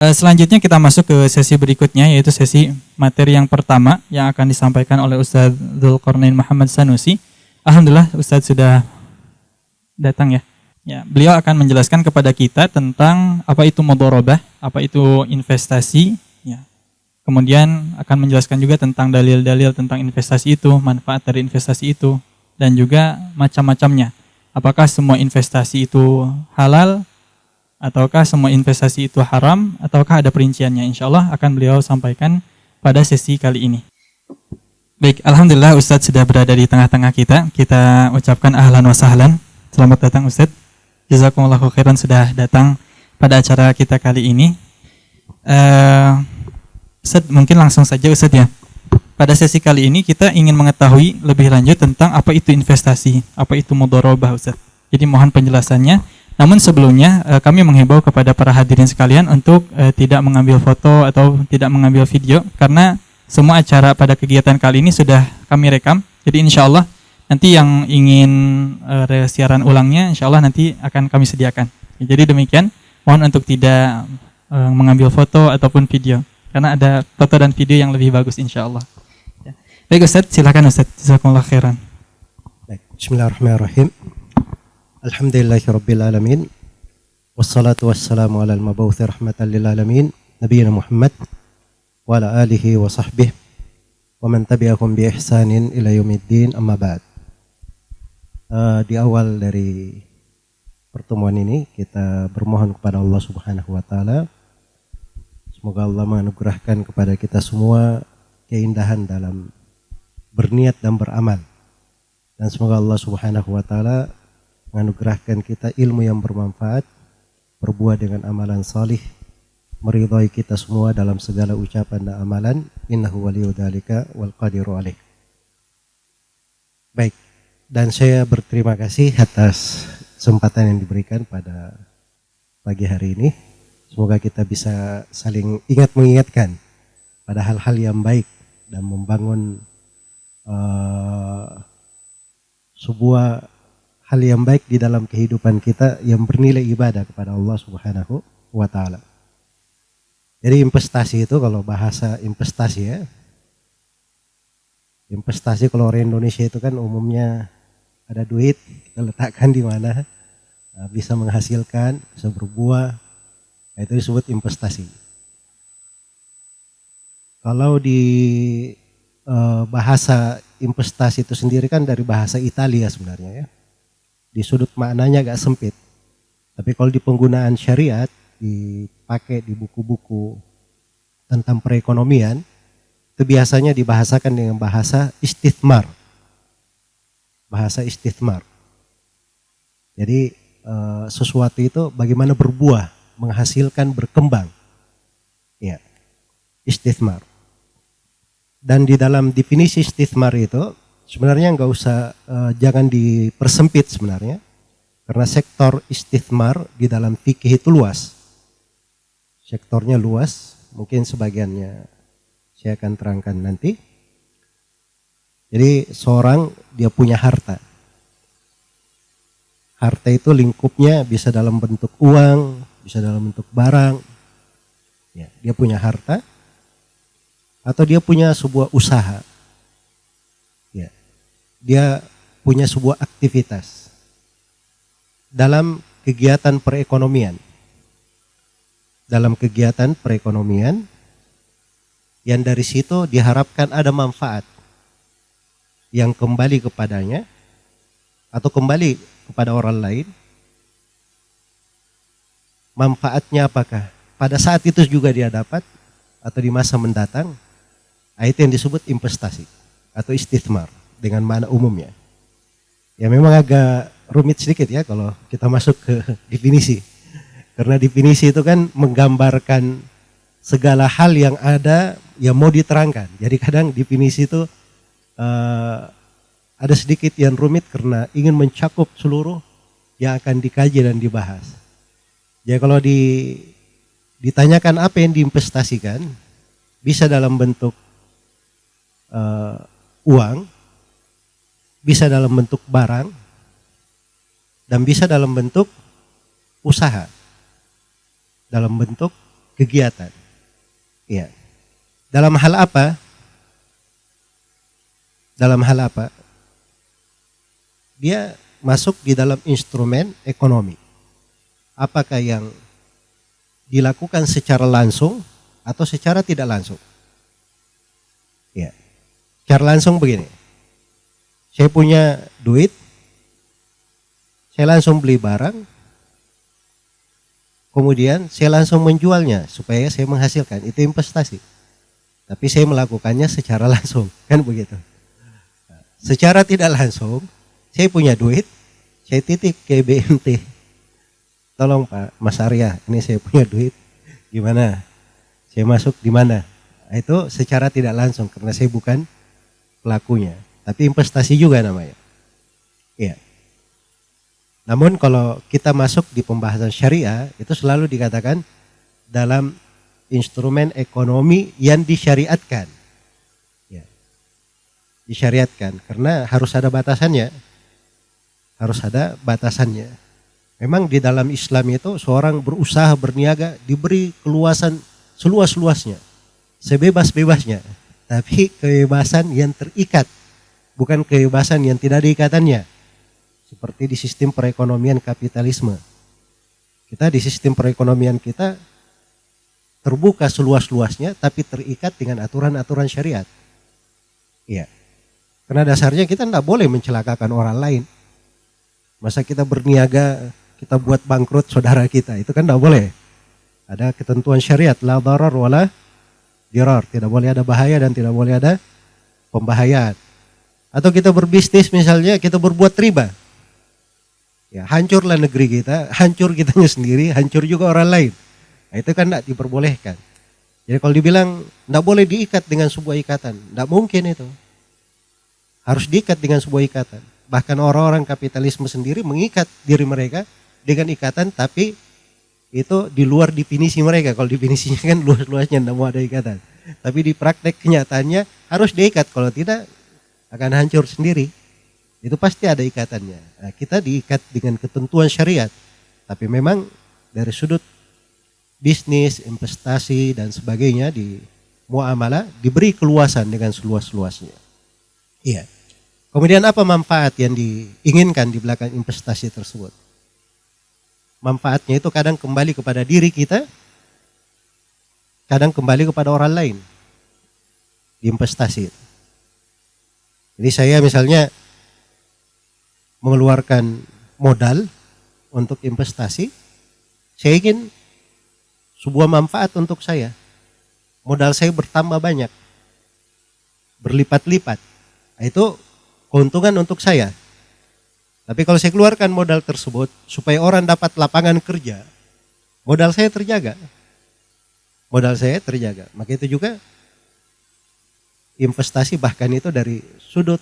Selanjutnya kita masuk ke sesi berikutnya, yaitu sesi materi yang pertama yang akan disampaikan oleh Ustadz Dzulqarnain Muhammad Sanusi. Alhamdulillah Ustadz sudah datang ya. Ya, beliau akan menjelaskan kepada kita tentang apa itu mudharabah, apa itu investasi, ya. Kemudian akan menjelaskan juga tentang dalil-dalil tentang investasi itu, manfaat dari investasi itu, dan juga macam-macamnya. Apakah semua investasi itu halal, ataukah semua investasi itu haram, ataukah ada perinciannya. Insya Allah akan beliau sampaikan pada sesi kali ini. Baik, Alhamdulillah Ustadz sudah berada di tengah-tengah kita. Kita ucapkan ahlan wa sahlan. Selamat datang Ustadz. Jazakumullahu khairan sudah datang pada acara kita kali ini. Ustadz, mungkin langsung saja Ustadz ya. Pada sesi kali ini kita ingin mengetahui lebih lanjut tentang apa itu investasi, apa itu mudharabah Ustadz. Jadi mohon penjelasannya. Namun sebelumnya kami menghimbau kepada para hadirin sekalian untuk tidak mengambil foto atau tidak mengambil video, karena semua acara pada kegiatan kali ini sudah kami rekam. Jadi insya Allah nanti yang ingin siaran ulangnya insya Allah nanti akan kami sediakan. Jadi demikian, mohon untuk tidak mengambil foto ataupun video, karena ada foto dan video yang lebih bagus insya Allah. Ya. Baik Ustadz, silakan Ustadz. Jazakumullah khairan. Baik, bismillahirrahmanirrahim. Alhamdulillahirabbil alamin. Wassalatu wassalamu alal mab'uutsi rahmatan lil alamin, nabiyina Muhammad wa ala alihi wa sahbihi wa man tabi'ahum bi ihsanin ila yaumiddin, amma ba'd. Di awal dari pertemuan ini kita bermohon kepada Allah Subhanahu wa taala, semoga Allah menganugerahkan kepada kita semua keindahan dalam berniat dan beramal, dan semoga Allah Subhanahu wa taala menganugerahkan kita ilmu yang bermanfaat, berbuat dengan amalan salih, meridhai kita semua dalam segala ucapan dan amalan. Innahu waliyudzalika wal qadiru alaih. Baik, dan saya berterima kasih atas kesempatan yang diberikan pada pagi hari ini. Semoga kita bisa saling mengingatkan pada hal-hal yang baik dan membangun sebuah hal yang baik di dalam kehidupan kita yang bernilai ibadah kepada Allah Subhanahu wa taala. Jadi investasi itu, kalau bahasa investasi ya, investasi kalau orang Indonesia itu kan umumnya ada duit, kita letakkan di mana, bisa menghasilkan, bisa berbuah, itu disebut investasi. Kalau di bahasa investasi itu sendiri kan dari bahasa Italia sebenarnya ya. Di sudut maknanya agak sempit. Tapi kalau di penggunaan syariat, dipakai di buku-buku tentang perekonomian, itu biasanya dibahasakan dengan bahasa istithmar. Bahasa istithmar. Jadi sesuatu itu bagaimana berbuah, menghasilkan, berkembang. Ya, istithmar. Dan di dalam definisi istithmar itu sebenarnya nggak usah, jangan dipersempit sebenarnya, karena sektor istithmar di dalam fikih itu luas. Sektornya luas, mungkin sebagiannya saya akan terangkan nanti. Jadi seorang dia punya harta. Harta itu lingkupnya bisa dalam bentuk uang, bisa dalam bentuk barang. Ya, dia punya harta atau dia punya sebuah usaha. Ya, dia punya sebuah aktivitas dalam kegiatan perekonomian. Dalam kegiatan perekonomian yang dari situ diharapkan ada manfaat yang kembali kepadanya atau kembali kepada orang lain. Manfaatnya apakah pada saat itu juga dia dapat atau di masa mendatang? Itu yang disebut investasi atau istithmar dengan makna umumnya. Ya memang agak rumit sedikit ya kalau kita masuk ke definisi. Karena definisi itu kan menggambarkan segala hal yang ada yang mau diterangkan. Jadi kadang definisi itu ada sedikit yang rumit karena ingin mencakup seluruh yang akan dikaji dan dibahas. Jadi kalau ditanyakan apa yang diinvestasikan, bisa dalam bentuk uang, bisa dalam bentuk barang, dan bisa dalam bentuk usaha, dalam bentuk kegiatan. Ya. Dalam hal apa? Dalam hal apa? Dia masuk di dalam instrumen ekonomi. Apakah yang dilakukan secara langsung atau secara tidak langsung? Ya. Secara langsung begini. Saya punya duit, saya langsung beli barang, kemudian saya langsung menjualnya supaya saya menghasilkan. Itu investasi. Tapi saya melakukannya secara langsung, kan begitu. Secara tidak langsung, saya punya duit, saya titip ke BNT. Tolong Pak Mas Arya, ini saya punya duit, gimana? Saya masuk di mana? Itu secara tidak langsung karena saya bukan pelakunya. Tapi investasi juga namanya. Iya. Namun kalau kita masuk di pembahasan syariah, itu selalu dikatakan dalam instrumen ekonomi yang disyariatkan. Ya. Disyariatkan, karena harus ada batasannya. Harus ada batasannya. Memang di dalam Islam itu seorang berusaha berniaga diberi keluasan seluas-luasnya. Sebebas-bebasnya. Tapi kebebasan yang terikat. Bukan kebebasan yang tidak ada ikatannya. Seperti di sistem perekonomian kapitalisme. Kita di sistem perekonomian kita terbuka seluas-luasnya tapi terikat dengan aturan-aturan syariat. Iya. Karena dasarnya kita tidak boleh mencelakakan orang lain. Masa kita berniaga, kita buat bangkrut saudara kita, itu kan tidak boleh. Ada ketentuan syariat, la darar wala dirar. Tidak boleh ada bahaya dan tidak boleh ada pembahayaan. Atau kita berbisnis misalnya, kita berbuat riba. Ya, hancurlah negeri kita, hancur kitanya sendiri, hancur juga orang lain. Nah, itu kan tidak diperbolehkan. Jadi kalau dibilang tidak boleh diikat dengan sebuah ikatan, tidak mungkin itu. Harus diikat dengan sebuah ikatan. Bahkan orang-orang kapitalisme sendiri mengikat diri mereka dengan ikatan, tapi itu di luar definisi mereka. Kalau definisinya kan luas-luasnya tidak mau ada ikatan. Tapi di praktek kenyataannya harus diikat, kalau tidak akan hancur sendiri. Itu pasti ada ikatannya. Nah, kita diikat dengan ketentuan syariat. Tapi memang dari sudut bisnis, investasi dan sebagainya di muamalah diberi keluasan dengan seluas-luasnya. Iya. Kemudian apa manfaat yang diinginkan di belakang investasi tersebut? Manfaatnya itu kadang kembali kepada diri kita, kadang kembali kepada orang lain di investasi. Jadi saya misalnya mengeluarkan modal untuk investasi, saya ingin sebuah manfaat untuk saya. Modal saya bertambah banyak, berlipat-lipat. Itu keuntungan untuk saya. Tapi kalau saya keluarkan modal tersebut supaya orang dapat lapangan kerja, modal saya terjaga. Modal saya terjaga. Maka itu juga investasi, bahkan itu dari sudut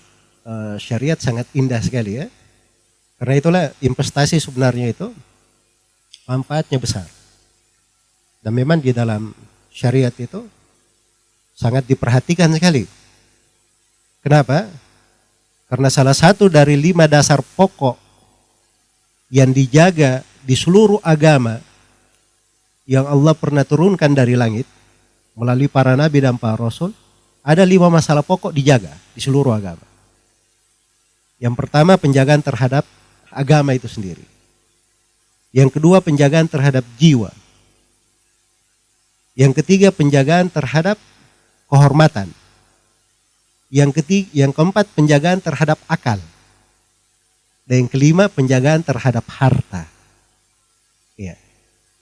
syariat sangat indah sekali ya. Karena itulah investasi sebenarnya itu manfaatnya besar. Dan memang di dalam syariat itu sangat diperhatikan sekali. Kenapa? Karena salah satu dari 5 dasar pokok yang dijaga di seluruh agama yang Allah pernah turunkan dari langit melalui para nabi dan para rasul, ada 5 masalah pokok dijaga di seluruh agama. Yang pertama, penjagaan terhadap agama itu sendiri. Yang kedua, penjagaan terhadap jiwa. Yang ketiga, penjagaan terhadap kehormatan. Yang keempat, penjagaan terhadap akal. Dan yang kelima, penjagaan terhadap harta. Ya.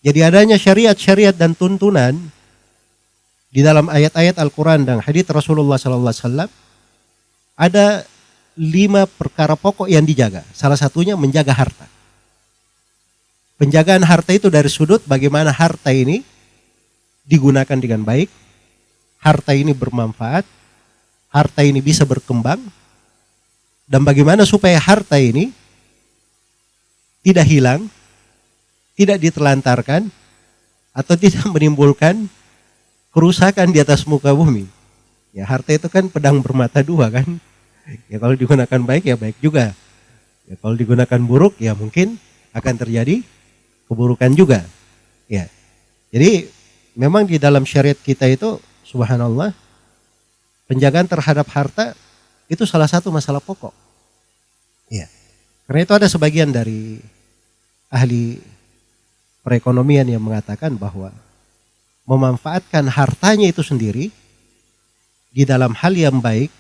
Jadi adanya syariat-syariat dan tuntunan di dalam ayat-ayat Al-Quran dan hadits Rasulullah SAW, ada 5 perkara pokok yang dijaga. Salah satunya menjaga harta. Penjagaan harta itu dari sudut bagaimana harta ini digunakan dengan baik, harta ini bermanfaat, harta ini bisa berkembang, dan bagaimana supaya harta ini tidak hilang, tidak ditelantarkan, atau tidak menimbulkan kerusakan di atas muka bumi. Ya, harta itu kan pedang bermata dua kan. Ya, kalau digunakan baik ya baik juga. Ya, kalau digunakan buruk ya mungkin akan terjadi keburukan juga. Ya. Jadi memang di dalam syariat kita itu, subhanallah, penjagaan terhadap harta itu salah satu masalah pokok. Ya. Karena itu ada sebagian dari ahli perekonomian yang mengatakan bahwa memanfaatkan hartanya itu sendiri di dalam hal yang baik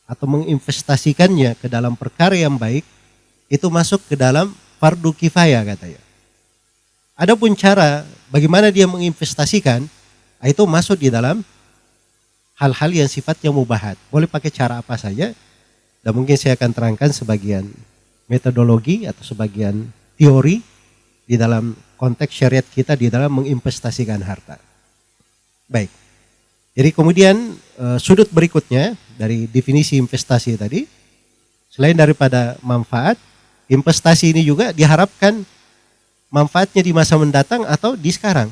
atau menginvestasikannya ke dalam perkara yang baik itu masuk ke dalam fardu kifayah katanya. Adapun cara bagaimana dia menginvestasikan itu masuk di dalam hal-hal yang sifatnya mubahat. Boleh pakai cara apa saja. Dan mungkin saya akan terangkan sebagian metodologi atau sebagian teori di dalam konteks syariat kita di dalam menginvestasikan harta. Baik. Jadi kemudian sudut berikutnya dari definisi investasi tadi, selain daripada manfaat, investasi ini juga diharapkan manfaatnya di masa mendatang atau di sekarang.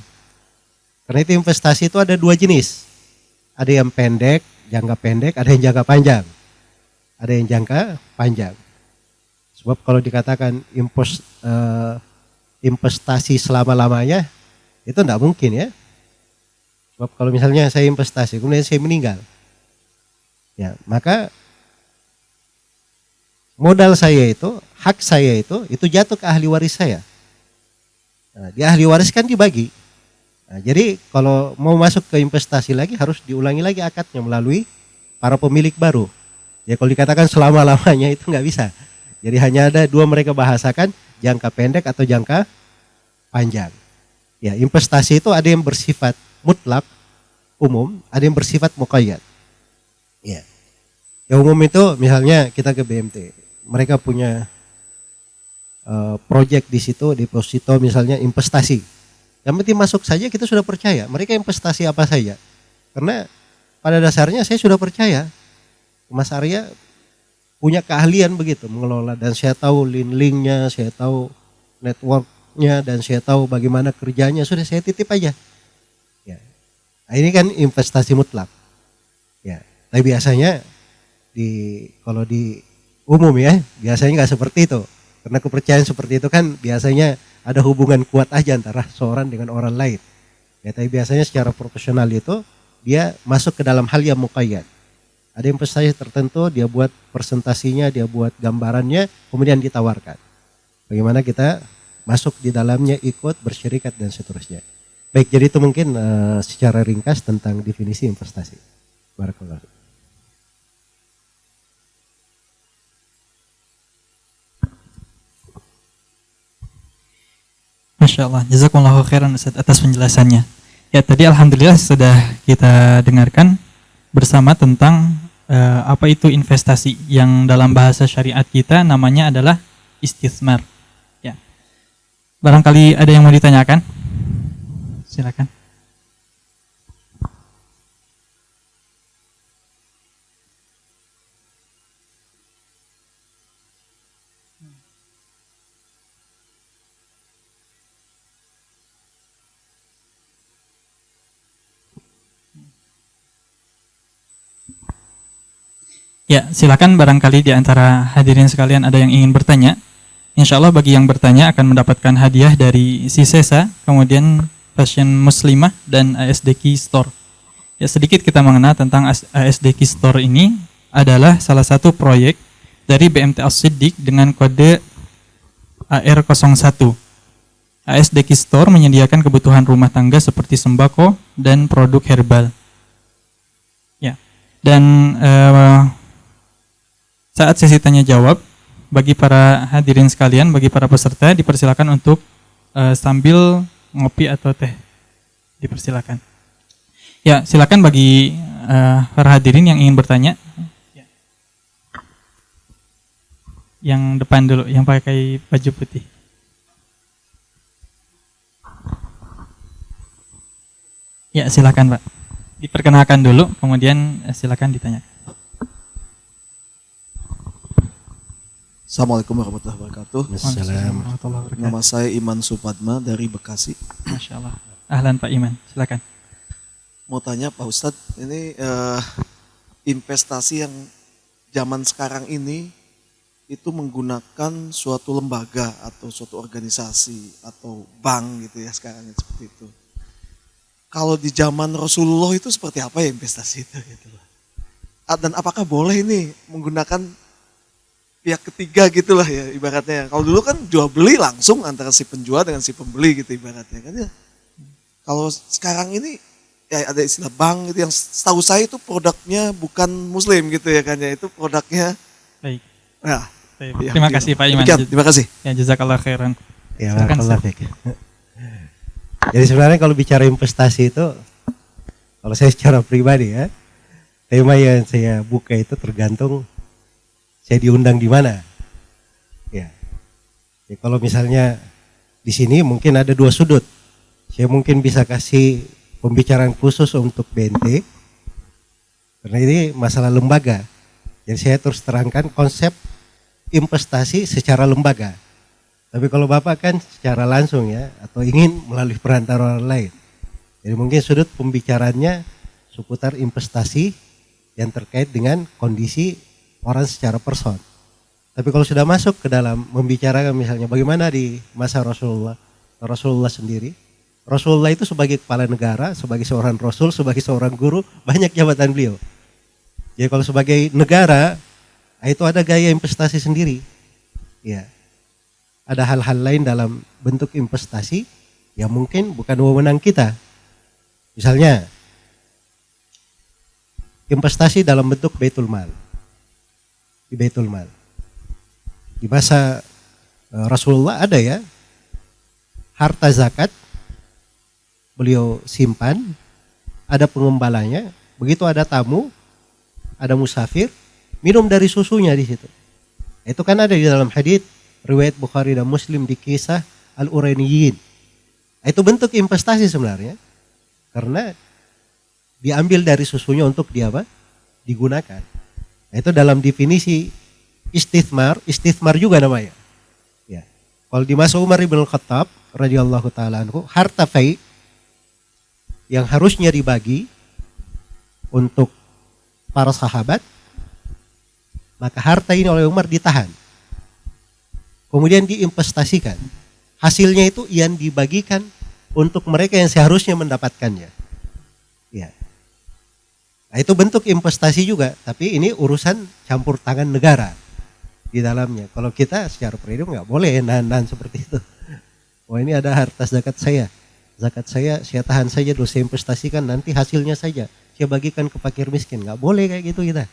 Karena itu investasi itu ada dua jenis. Ada yang pendek, jangka pendek, ada yang jangka panjang. Ada yang jangka panjang. Sebab kalau dikatakan investasi selama-lamanya, itu tidak mungkin ya. Sebab kalau misalnya saya investasi, kemudian saya meninggal. Ya, maka modal saya itu, hak saya itu jatuh ke ahli waris saya. Nah, di ahli waris kan dibagi. Nah, jadi kalau mau masuk ke investasi lagi harus diulangi lagi akadnya melalui para pemilik baru. Ya kalau dikatakan selama-lamanya itu nggak bisa. Jadi hanya ada dua mereka bahasakan, jangka pendek atau jangka panjang. Ya, investasi itu ada yang bersifat mutlak, umum, ada yang bersifat muqayyad. Ya. Yang umum itu misalnya kita ke BMT, mereka punya proyek di situ, deposito misalnya investasi. Yang penting masuk saja kita sudah percaya, mereka investasi apa saja. Karena pada dasarnya saya sudah percaya, Mas Arya punya keahlian begitu mengelola, dan saya tahu link-linknya, saya tahu networknya, dan saya tahu bagaimana kerjanya, sudah saya titip aja. Ya. Nah, ini kan investasi mutlak. Ya. Tapi biasanya kalau di umum ya, biasanya nggak seperti itu. Karena kepercayaan seperti itu kan biasanya ada hubungan kuat aja antara seorang dengan orang lain. Ya, tapi biasanya secara profesional itu dia masuk ke dalam hal yang muqayyad. Ada investasi tertentu, dia buat presentasinya, dia buat gambarannya, kemudian ditawarkan. Bagaimana kita masuk di dalamnya, ikut, bersyirikat, dan seterusnya. Baik, jadi itu mungkin secara ringkas tentang definisi investasi. Barakallahu. Masya Allah, jazakumullahu khairan Ustaz atas penjelasannya. Ya tadi alhamdulillah sudah kita dengarkan bersama tentang apa itu investasi yang dalam bahasa syariat kita namanya adalah istitsmar. Ya. Barangkali ada yang mau ditanyakan? Silakan. Ya, silakan barangkali di antara hadirin sekalian ada yang ingin bertanya. Insya Allah bagi yang bertanya akan mendapatkan hadiah dari Sisesa, kemudian Fashion Muslimah dan ASDQ Store. Ya, sedikit kita mengenal tentang ASDQ Store ini adalah salah satu proyek dari BMT As-Siddiq dengan kode AR01. ASDQ Store menyediakan kebutuhan rumah tangga seperti sembako dan produk herbal. Ya, dan saat sesi tanya jawab, bagi para hadirin sekalian, bagi para peserta dipersilakan untuk sambil ngopi atau teh. Dipersilakan. Ya, silakan bagi para hadirin yang ingin bertanya. Yang depan dulu, yang pakai baju putih. Ya, silakan Pak. Diperkenalkan dulu, kemudian silakan ditanya. Assalamualaikum warahmatullahi wabarakatuh. Assalamualaikum. Nama saya Iman Supadma dari Bekasi. Masya Allah. Ahlan Pak Iman, silakan. Mau tanya Pak Ustadz, ini investasi yang zaman sekarang ini itu menggunakan suatu lembaga atau suatu organisasi atau bank gitu ya sekarang seperti itu. kalau di zaman Rasulullah itu seperti apa ya investasi itu gitu loh. Dan apakah boleh ini menggunakan pihak ketiga gitulah ya ibaratnya. Kalau dulu kan jual beli langsung antara si penjual dengan si pembeli gitu ibaratnya kan ya. Kalau sekarang ini ya ada istilah bank gitu yang setahu saya itu produknya bukan muslim gitu ya kan ya. Itu produknya Baik. ya. Baik. Terima kasih Pak Iman. Demikian, terima kasih. Ya, jazakallah khairan. Ya, Silakan, barakallah fiik. Jadi sebenarnya kalau bicara investasi itu, kalau saya secara pribadi ya, tema yang saya buka itu tergantung saya diundang di mana. Ya. Ya, kalau misalnya di sini mungkin ada dua sudut. Saya mungkin bisa kasih pembicaraan khusus untuk BNT, karena ini masalah lembaga. Jadi saya terus terangkan konsep investasi secara lembaga. Tapi kalau Bapak kan secara langsung ya, atau ingin melalui perantara orang lain. Jadi mungkin sudut pembicaranya seputar investasi yang terkait dengan kondisi orang secara person. Tapi kalau sudah masuk ke dalam membicarakan misalnya bagaimana di masa Rasulullah sendiri. Rasulullah itu sebagai kepala negara, sebagai seorang rasul, sebagai seorang guru, banyak jabatan beliau. Jadi kalau sebagai negara, itu ada gaya investasi sendiri. Ya. Ada hal-hal lain dalam bentuk investasi yang mungkin bukan wewenang kita. Misalnya, investasi dalam bentuk Baitul Mal. Di Baitul Mal. Di masa Rasulullah ada ya, harta zakat, beliau simpan, ada pengembalanya, begitu ada tamu, ada musafir, minum dari susunya di situ. Itu kan ada di dalam hadits riwayat Bukhari dan Muslim di kisah Al-Uraniyin. Itu bentuk investasi sebenarnya, karena diambil dari susunya untuk digunakan. Itu dalam definisi istithmar juga namanya. Ya. Kalau di masa Umar ibn Khattab radhiyallahu taala anhu, harta fai yang harusnya dibagi untuk para sahabat, maka harta ini oleh Umar ditahan. Kemudian diinvestasikan. Hasilnya itu yang dibagikan untuk mereka yang seharusnya mendapatkannya. Ya. Nah, itu bentuk investasi juga, tapi ini urusan campur tangan negara di dalamnya. Kalau kita secara pribadi nggak boleh nahan-nahan seperti itu. Wah, ini ada harta zakat saya tahan saja dulu, saya investasikan, nanti hasilnya saja saya bagikan ke fakir miskin. Nggak boleh kayak gitu kita.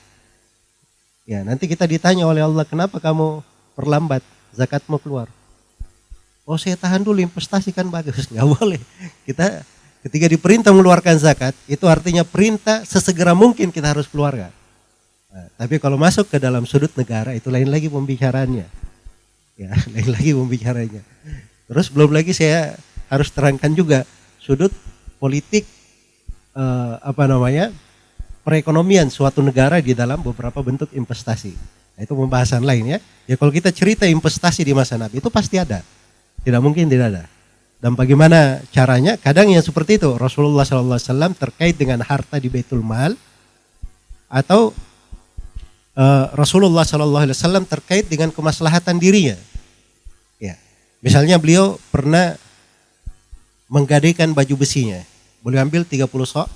Ya, nanti kita ditanya oleh Allah, kenapa kamu perlambat zakatmu keluar? Oh, saya tahan dulu, investasikan bagus. Nggak boleh. Kita ketika diperintah mengeluarkan zakat, itu artinya perintah sesegera mungkin kita harus keluarkan. Nah, tapi kalau masuk ke dalam sudut negara, itu lain lagi pembicaraannya. Ya, lain lagi pembicaranya. Terus belum lagi saya harus terangkan juga sudut politik perekonomian suatu negara di dalam beberapa bentuk investasi. Nah, itu pembahasan lain ya. Ya kalau kita cerita investasi di masa Nabi itu pasti ada. Tidak mungkin tidak ada. Dan bagaimana caranya? Kadang yang seperti itu Rasulullah SAW terkait dengan harta di Baitul Mal, atau Rasulullah SAW terkait dengan kemaslahatan dirinya. Ya, misalnya beliau pernah menggadaikan baju besinya, boleh ambil 30 sok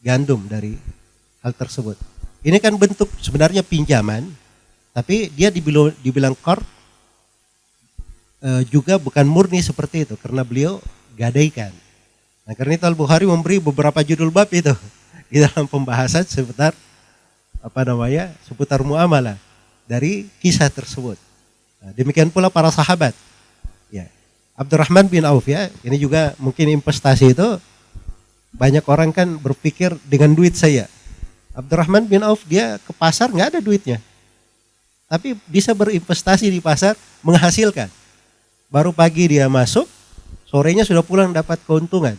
gandum dari hal tersebut. Ini kan bentuk sebenarnya pinjaman, tapi dia dibilang qard juga bukan murni seperti itu, karena beliau gadaikan. Nah, karena itu Al-Bukhari memberi beberapa judul bab itu di dalam pembahasan seputar muamalah dari kisah tersebut. Nah, demikian pula para sahabat. Ya. Abdurrahman bin Auf ya, ini juga mungkin investasi itu banyak orang kan berpikir dengan duit saya. Abdurrahman bin Auf dia ke pasar nggak ada duitnya, tapi bisa berinvestasi di pasar menghasilkan. Baru pagi dia masuk, sorenya sudah pulang dapat keuntungan.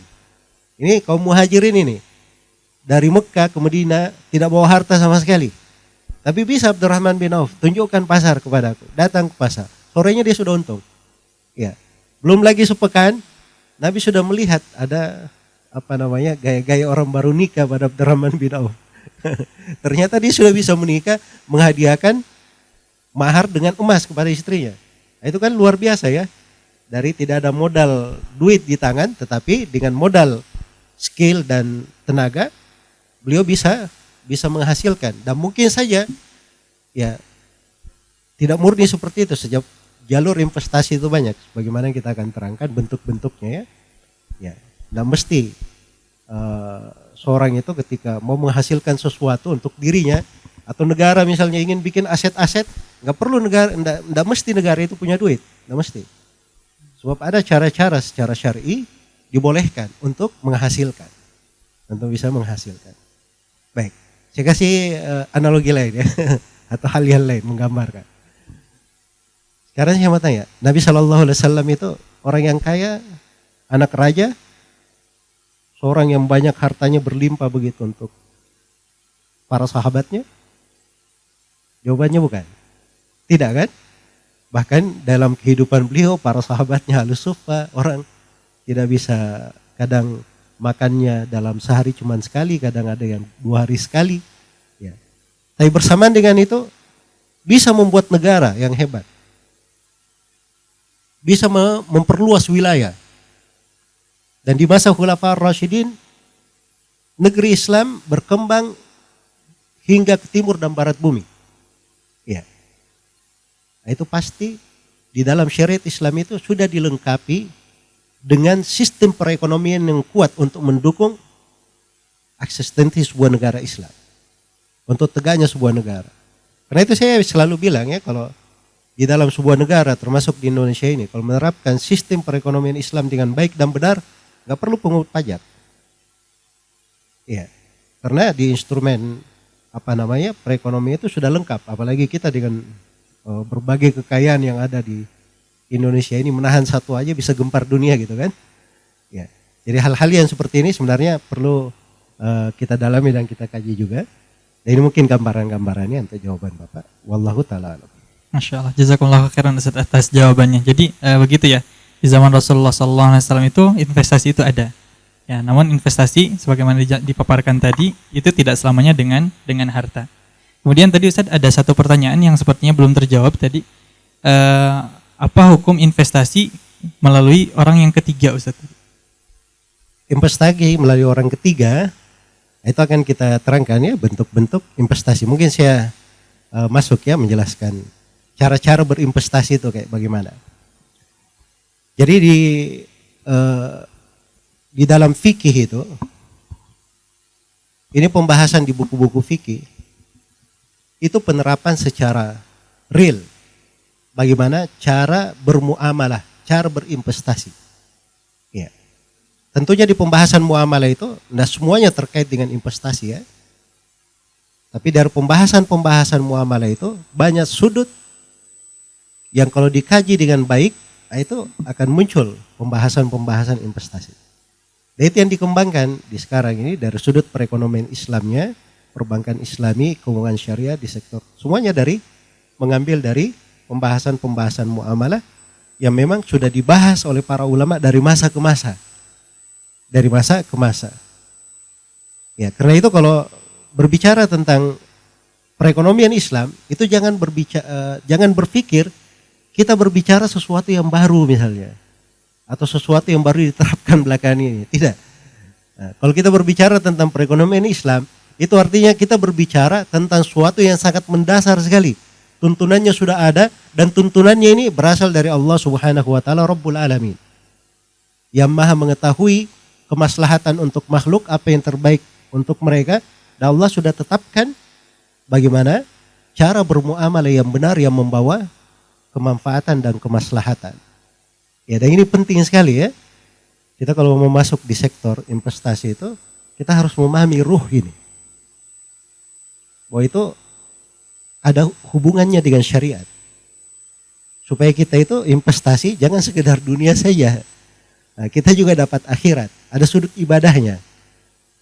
Ini kaum muhajirin ini dari Mekah ke Madinah tidak bawa harta sama sekali, tapi bisa Abdurrahman bin Auf tunjukkan pasar kepadaku, datang ke pasar, sorenya dia sudah untung. Ya. Belum lagi sepekan, Nabi sudah melihat ada gaya-gaya orang baru nikah pada Abdurrahman bin Auf. Ternyata dia sudah bisa menikah, menghadiahkan mahar dengan emas kepada istrinya. Nah, itu kan luar biasa ya. Dari tidak ada modal duit di tangan, tetapi dengan modal skill dan tenaga, beliau bisa menghasilkan. Dan mungkin saja ya tidak murni seperti itu, sejak jalur investasi itu banyak. Bagaimana kita akan terangkan bentuk-bentuknya ya. Ya, dan mesti seorang itu ketika mau menghasilkan sesuatu untuk dirinya atau negara misalnya ingin bikin aset-aset, nggak perlu negara, nggak mesti negara itu punya duit, nggak mesti. Sebab ada cara-cara secara syar'i dibolehkan untuk menghasilkan, untuk bisa menghasilkan. Baik, saya kasih analogi lain ya, atau hal yang lain menggambarkan. Sekarang saya mau tanya, Nabi SAW itu orang yang kaya, anak raja, seorang yang banyak hartanya berlimpah begitu untuk para sahabatnya? Jawabannya bukan. Tidak kan? Bahkan dalam kehidupan beliau, para sahabatnya halus sufa, orang tidak bisa, kadang makannya dalam sehari cuma sekali, kadang ada yang 2 hari sekali. Ya. Tapi bersamaan dengan itu, bisa membuat negara yang hebat. Bisa memperluas wilayah. Dan di masa Khulafaur Rasyidin, negeri Islam berkembang hingga ke timur dan barat bumi. Ya. Nah, itu pasti di dalam syariat Islam itu sudah dilengkapi dengan sistem perekonomian yang kuat untuk mendukung eksistensi sebuah negara Islam. Untuk tegaknya sebuah negara. Karena itu saya selalu bilang ya, kalau di dalam sebuah negara termasuk di Indonesia ini, kalau menerapkan sistem perekonomian Islam dengan baik dan benar, nggak perlu pungut pajak. Ya, karena di instrumen perekonomian itu sudah lengkap. Apalagi kita dengan berbagai kekayaan yang ada di Indonesia ini, menahan satu aja bisa gempar dunia gitu kan. Ya, jadi hal-hal yang seperti ini sebenarnya perlu kita dalami dan kita kaji juga. Dan ini mungkin gambaran-gambarannya untuk jawaban Bapak. Wallahu ta'ala alam. Masya Allah, jazakumullah khairan Ustaz atas jawabannya. Jadi begitu ya, di zaman Rasulullah SAW itu investasi itu ada. Ya, namun investasi sebagaimana dipaparkan tadi itu tidak selamanya dengan harta. Kemudian tadi Ustaz ada satu pertanyaan yang sepertinya belum terjawab tadi. Apa hukum investasi melalui orang yang ketiga Ustaz? Investasi melalui orang ketiga itu akan kita terangkan ya, bentuk-bentuk investasi. Mungkin saya masuk ya menjelaskan cara-cara berinvestasi itu kayak bagaimana. Jadi di dalam fikih itu, ini pembahasan di buku-buku fikih, itu penerapan secara real. Bagaimana cara bermuamalah, cara berinvestasi. Ya. Tentunya di pembahasan muamalah itu, nah semuanya terkait dengan investasi ya. Tapi dari pembahasan muamalah itu, banyak sudut yang kalau dikaji dengan baik, itu akan muncul pembahasan investasi. Dan itu yang dikembangkan di sekarang ini dari sudut perekonomian Islamnya, perbankan Islami, keuangan syariah di sektor. Semuanya mengambil dari pembahasan muamalah yang memang sudah dibahas oleh para ulama dari masa ke masa. Dari masa ke masa. Ya, karena itu kalau berbicara tentang perekonomian Islam, itu jangan berpikir kita berbicara sesuatu yang baru misalnya. Atau sesuatu yang baru diterapkan belakangan ini. Tidak. Nah, kalau kita berbicara tentang perekonomian Islam, itu artinya kita berbicara tentang sesuatu yang sangat mendasar sekali. Tuntunannya sudah ada, dan tuntunannya ini berasal dari Allah Subhanahu wa Ta'ala Rabbul Alamin. Yang maha mengetahui kemaslahatan untuk makhluk, apa yang terbaik untuk mereka. Dan Allah sudah tetapkan bagaimana cara bermuamalah yang benar yang membawa kemanfaatan dan kemaslahatan. Ya, dan ini penting sekali ya. Kita kalau mau masuk di sektor investasi itu, kita harus memahami ruh ini. Bahwa itu ada hubungannya dengan syariat. Supaya kita itu investasi jangan sekedar dunia saja. Nah, kita juga dapat akhirat. Ada sudut ibadahnya.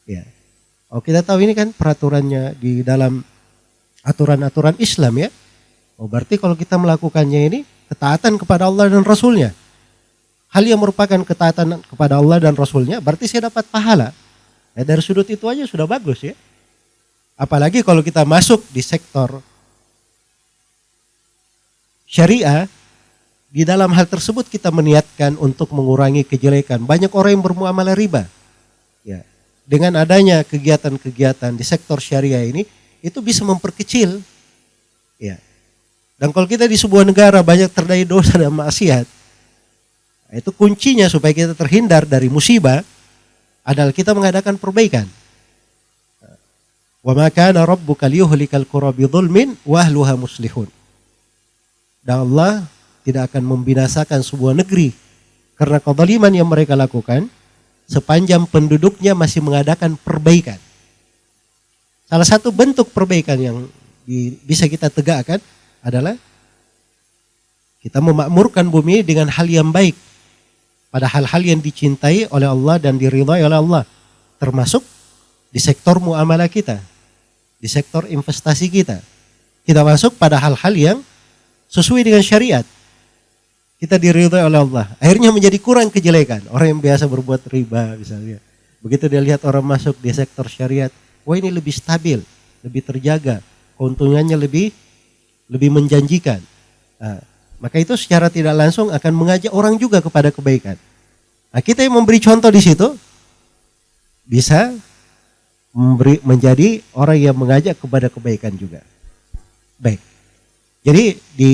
Ya. Oh, kita tahu ini kan peraturannya di dalam aturan-aturan Islam ya. Oh, berarti kalau kita melakukannya ini ketaatan kepada Allah dan Rasulnya. Hal yang merupakan ketaatan kepada Allah dan Rasulnya, berarti saya dapat pahala. Ya, dari sudut itu aja sudah bagus ya. Apalagi kalau kita masuk di sektor syariah, di dalam hal tersebut kita meniatkan untuk mengurangi kejelekan. Banyak orang yang bermuamalah riba. Ya, dengan adanya kegiatan-kegiatan di sektor syariah ini, itu bisa memperkecil. Ya. Dan kalau kita di sebuah negara banyak terjadi dosa dan maksiat, itu kuncinya supaya kita terhindar dari musibah adalah kita mengadakan perbaikan. Wa ma kana rabbuka liyuhlikal qura bidzulmin wa ahluha muslihun. Dan Allah tidak akan membinasakan sebuah negeri karena kezaliman yang mereka lakukan sepanjang penduduknya masih mengadakan perbaikan. Salah satu bentuk perbaikan yang bisa kita tegakkan adalah kita memakmurkan bumi dengan hal yang baik pada hal-hal yang dicintai oleh Allah dan diridhai oleh Allah, termasuk di sektor muamalah kita, di sektor investasi kita. Kita masuk pada hal-hal yang sesuai dengan syariat. Kita diridhai oleh Allah. Akhirnya menjadi kurang kejelekan. Orang yang biasa berbuat riba misalnya. Begitu dia lihat orang masuk di sektor syariat, wah ini lebih stabil, lebih terjaga, keuntungannya lebih menjanjikan. Nah, maka itu secara tidak langsung akan mengajak orang juga kepada kebaikan. Nah, kita yang memberi contoh di situ bisa menjadi orang yang mengajak kepada kebaikan juga. Baik. Jadi di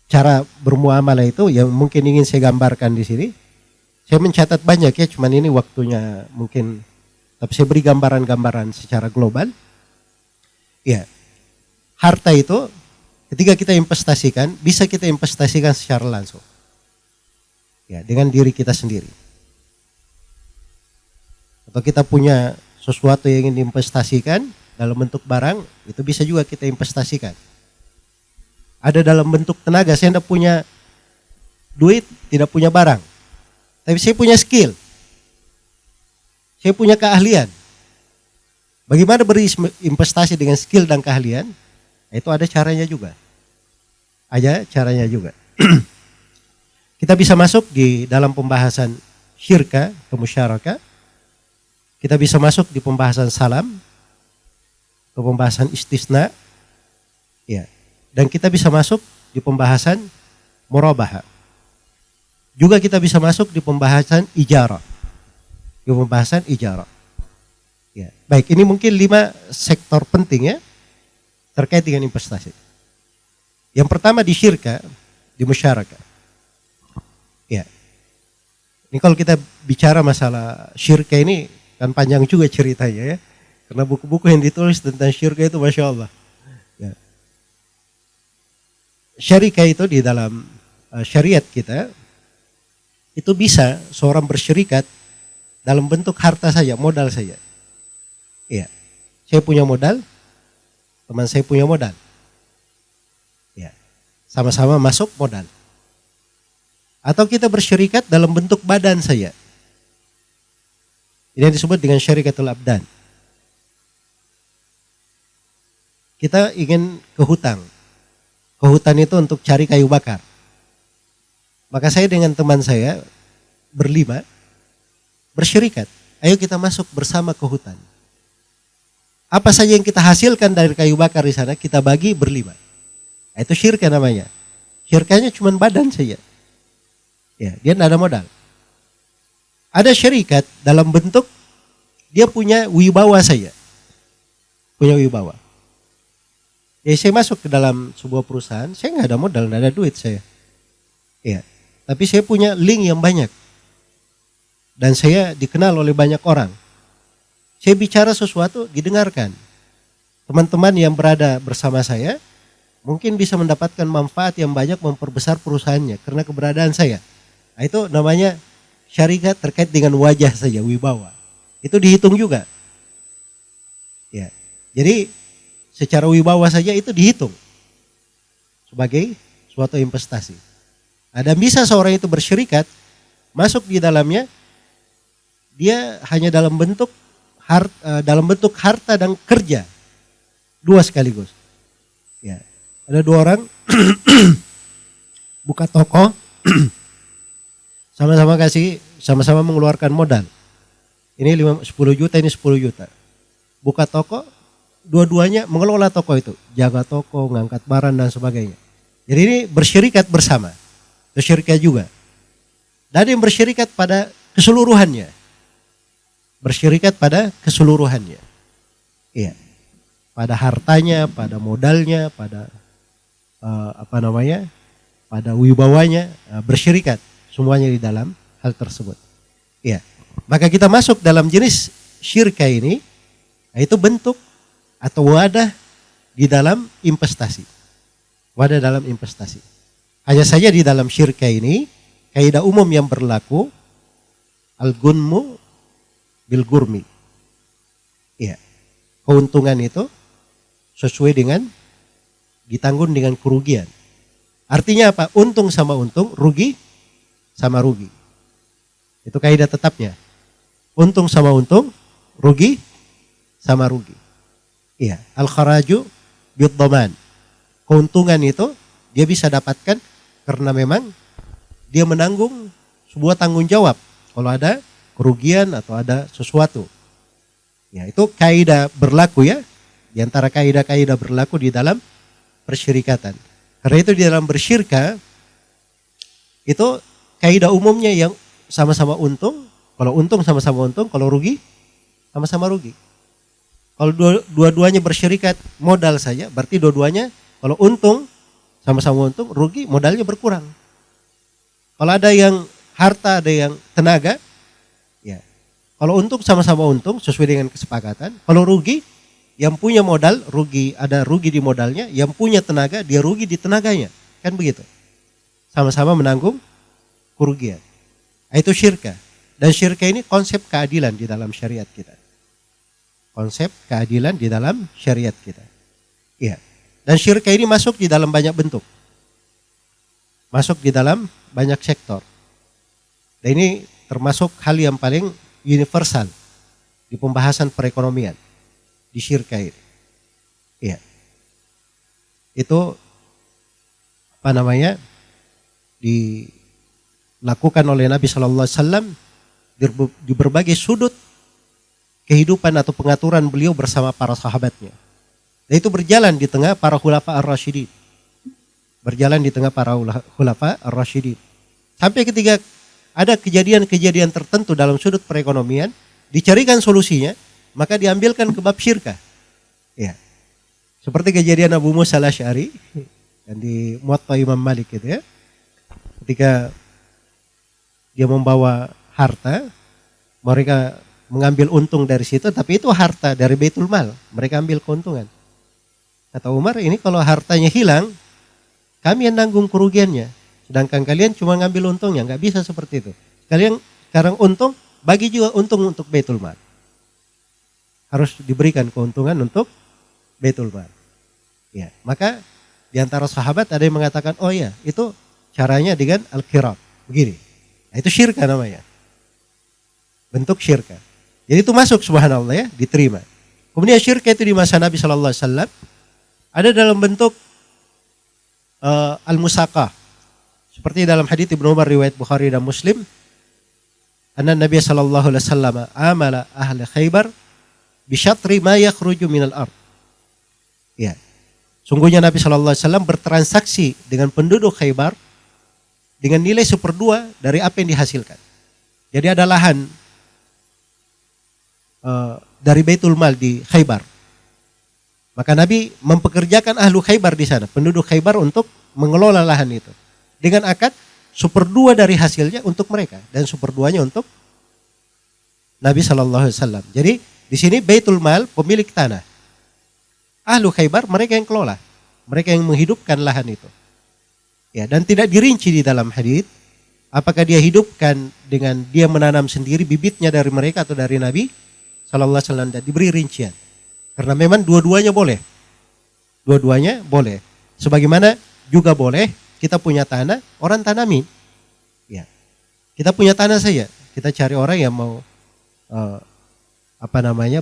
cara bermuamalah itu yang mungkin ingin saya gambarkan di sini. Saya mencatat banyak ya, cuman ini waktunya mungkin, tapi saya beri gambaran-gambaran secara global. Ya, harta itu ketika kita investasikan, bisa kita investasikan secara langsung. Ya, dengan diri kita sendiri. Atau kita punya sesuatu yang ingin diinvestasikan dalam bentuk barang, itu bisa juga kita investasikan. Ada dalam bentuk tenaga, saya tidak punya duit, tidak punya barang. Tapi saya punya skill. Saya punya keahlian. Bagaimana berinvestasi dengan skill dan keahlian? Itu ada caranya juga. Ada caranya juga. Kita bisa masuk di dalam pembahasan syirka, kemusyaraka. Kita bisa masuk di pembahasan salam, ke pembahasan istisna. Ya. Dan kita bisa masuk di pembahasan murabaha. Juga kita bisa masuk di pembahasan ijarah. Di pembahasan ijarah. Ya. Baik, ini mungkin 5 sektor penting ya terkait dengan investasi. Yang pertama di syirka, di musyarakah. Ya. Ini kalau kita bicara masalah syirka ini kan panjang juga ceritanya ya. Karena buku-buku yang ditulis tentang syirka itu Masya Allah. Ya. Syarikah itu di dalam syariat kita itu bisa seorang bersyirikat dalam bentuk harta saja, modal saja. Iya. Saya punya modal, teman saya punya modal. Ya. Sama-sama masuk modal. Atau kita bersyirikat dalam bentuk badan saja. Ini yang disebut dengan syarikatul abdan. Kita ingin ke hutan itu untuk cari kayu bakar. Maka saya dengan teman saya berlima bersyirikat. Ayo kita masuk bersama ke hutan. Apa saja yang kita hasilkan dari kayu bakar di sana kita bagi berlima. Itu syirka namanya. Syirkanya cuma badan saja. Ya, dia tidak ada modal. Ada syarikat dalam bentuk dia punya wibawa saja. Punya wibawa. Ya saya masuk ke dalam sebuah perusahaan, saya nggak ada modal, nggak ada duit saya. Ya, tapi saya punya link yang banyak. Dan saya dikenal oleh banyak orang. Saya bicara sesuatu, didengarkan. Teman-teman yang berada bersama saya, mungkin bisa mendapatkan manfaat yang banyak memperbesar perusahaannya, karena keberadaan saya. Nah, itu namanya syarikat terkait dengan wajah saja, wibawa. Itu dihitung juga. Ya, jadi secara wibawa saja itu dihitung sebagai suatu investasi. Dan bisa seorang itu bersyirikat, masuk di dalamnya, dia hanya dalam bentuk harta dan kerja, dua sekaligus. Ya, ada 2 orang buka toko, sama-sama mengeluarkan modal. Ini 10 juta, ini 10 juta. Buka toko, dua-duanya mengelola toko itu, jaga toko, ngangkat barang dan sebagainya. Jadi ini bersyirikat bersama, bersyirikat juga. Dan yang bersyirikat pada keseluruhannya, Bersyirikat pada keseluruhannya. Iya. Pada hartanya, pada modalnya, pada pada wibawanya, bersyirikat semuanya di dalam hal tersebut. Iya. Maka kita masuk dalam jenis syirka ini, yaitu bentuk atau wadah di dalam investasi. Wadah dalam investasi. Hanya saja di dalam syirka ini, kaidah umum yang berlaku, al-gunmu bil gurmi. Iya. Keuntungan itu sesuai dengan ditanggung dengan kerugian. Artinya apa? Untung sama untung, rugi sama rugi. Itu kaidah tetapnya. Untung sama untung, rugi sama rugi. Iya, al-kharaju bid-dhaman. Keuntungan itu dia bisa dapatkan karena memang dia menanggung sebuah tanggung jawab kalau ada kerugian atau ada sesuatu. Ya, itu kaidah berlaku ya. Di antara kaidah-kaidah berlaku di dalam persyirikatan. Karena itu di dalam bersyirka itu kaidah umumnya yang sama-sama untung. Kalau untung sama-sama untung, kalau rugi sama-sama rugi. Kalau dua-duanya bersyirikat modal saja, berarti dua-duanya kalau untung sama-sama untung, rugi modalnya berkurang. Kalau ada yang harta, ada yang tenaga, ya. Kalau untung sama-sama untung sesuai dengan kesepakatan. Kalau rugi, yang punya modal rugi, ada rugi di modalnya, yang punya tenaga dia rugi di tenaganya. Kan begitu. Sama-sama menanggung kerugian. Itu syirka. Dan syirka ini konsep keadilan di dalam syariat kita. Konsep keadilan di dalam syariat kita. Iya. Dan syirka ini masuk di dalam banyak bentuk. Masuk di dalam banyak sektor. Dan ini termasuk hal yang paling universal di pembahasan perekonomian. Di syirka ini. Iya. Itu dilakukan oleh Nabi Shallallahu Alaihi Wasallam di berbagai sudut kehidupan atau pengaturan beliau bersama para sahabatnya. Dan itu berjalan di tengah para khulafa ar-rasyidin. Berjalan di tengah para khulafa ar-rasyidin. Sampai ketika ada kejadian-kejadian tertentu dalam sudut perekonomian, dicarikan solusinya, maka diambilkan ke bab syirka. Ya. Seperti kejadian Abu Musa al-Asy'ari yang di Muwatta Imam Malik gitu ya. Ketika dia membawa harta, mereka mengambil untung dari situ, tapi itu harta dari Baitul Mal, mereka ambil keuntungan. Kata Umar, ini kalau hartanya hilang, kami yang nanggung kerugiannya. Sedangkan kalian cuma ngambil untungnya, nggak bisa seperti itu. Kalian sekarang untung, bagi juga untung untuk Baitul Mal. Harus diberikan keuntungan untuk Baitul Mal. Ya, maka di antara sahabat ada yang mengatakan, oh ya, itu caranya dengan al-qirab. Begini. Nah, itu syirka namanya. Bentuk syirka. Jadi itu masuk subhanallah ya, diterima. Kemudian syirka itu di masa Nabi Sallallahu Alaihi Wasallam ada dalam bentuk al-musaqah. Seperti dalam hadits Ibnu Umar riwayat Bukhari dan Muslim, anna Nabi Sallallahu Alaihi Wasallam amala ahli Khaybar bisyatri ma yakhruju minal ard. Ya. Sungguhnya Nabi Sallallahu Alaihi Wasallam bertransaksi dengan penduduk Khaybar dengan nilai 1/2 dari apa yang dihasilkan. Jadi ada lahan dari Baitul Mal di Khaybar. Maka Nabi mempekerjakan ahlu Khaybar di sana, penduduk Khaybar untuk mengelola lahan itu. Dengan akad 1/2 dari hasilnya untuk mereka dan 1/2-nya untuk Nabi Sallallahu Alaihi Wasallam. Jadi di sini Baitul Mal pemilik tanah. Ahlu Khaybar mereka yang kelola, mereka yang menghidupkan lahan itu. Ya, dan tidak dirinci di dalam hadits apakah dia hidupkan dengan dia menanam sendiri bibitnya dari mereka atau dari Nabi Sallallahu Alaihi Wasallam, dan diberi rincian. Karena memang dua-duanya boleh. Dua-duanya boleh. Sebagaimana juga boleh kita punya tanah, orang tanamin. Ya. Kita punya tanah saja, kita cari orang yang mau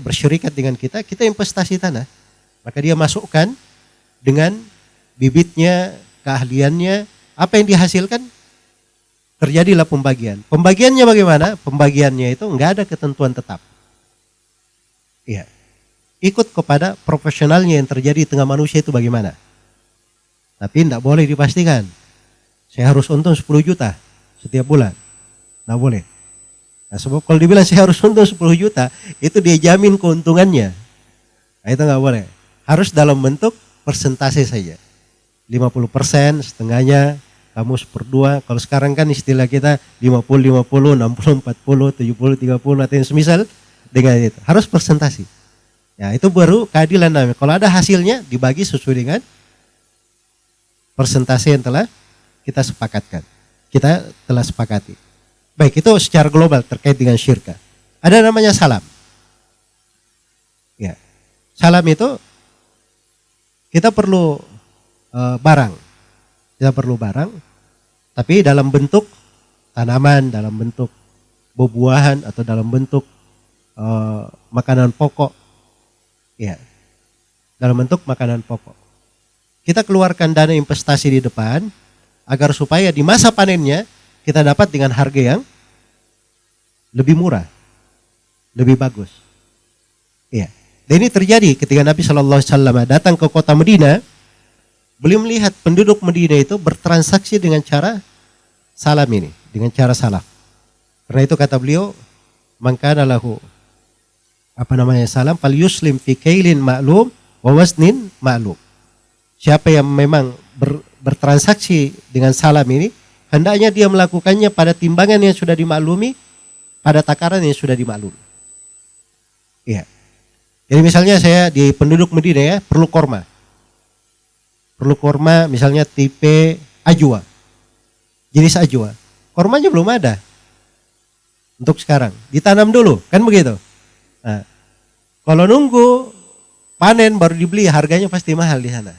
bersyirikat dengan kita investasi tanah. Maka dia masukkan dengan bibitnya, keahliannya, apa yang dihasilkan, terjadilah pembagian. Pembagiannya bagaimana? Pembagiannya itu enggak ada ketentuan tetap. Iya. Ikut kepada profesionalnya yang terjadi di tengah manusia itu bagaimana. Tapi tidak boleh dipastikan. Saya harus untung 10 juta setiap bulan. Tidak boleh. Nah, sebab kalau dibilang saya harus untung 10 juta, itu dia jamin keuntungannya. Nah, itu nggak boleh. Harus dalam bentuk persentase saja. 50%, setengahnya, kamu 1/2. Kalau sekarang kan istilah kita 50-50, 60-40, 70-30, atau yang semisal dengan itu. Harus persentase. Ya, itu baru keadilan namanya. Kalau ada hasilnya, dibagi sesuai dengan persentase yang telah kita sepakatkan. Kita telah sepakati. Baik, itu secara global terkait dengan syirka. Ada namanya salam. Ya. Salam itu kita perlu barang. Kita perlu barang, tapi dalam bentuk tanaman, dalam bentuk buah-buahan, atau dalam bentuk makanan pokok. Ya. Dalam bentuk makanan pokok. Kita keluarkan dana investasi di depan agar supaya di masa panennya kita dapat dengan harga yang lebih murah, lebih bagus. Iya. Dan ini terjadi ketika Nabi SAW datang ke kota Madinah. Beliau melihat penduduk Madinah itu bertransaksi dengan cara salam ini, dengan cara salaf. Karena itu kata beliau, man kana lahu salam fal yuslim fi kailin ma'lum wa waznin ma'lum. Siapa yang memang bertransaksi dengan salam ini, hendaknya dia melakukannya pada timbangan yang sudah dimaklumi, pada takaran yang sudah dimaklumi. Iya. Jadi misalnya saya di penduduk Madinah ya, perlu korma. Perlu korma misalnya tipe ajwa. Jenis ajwa. Kormanya belum ada. Untuk sekarang. Ditanam dulu, kan begitu. Nah, kalau nunggu panen baru dibeli, harganya pasti mahal di sana.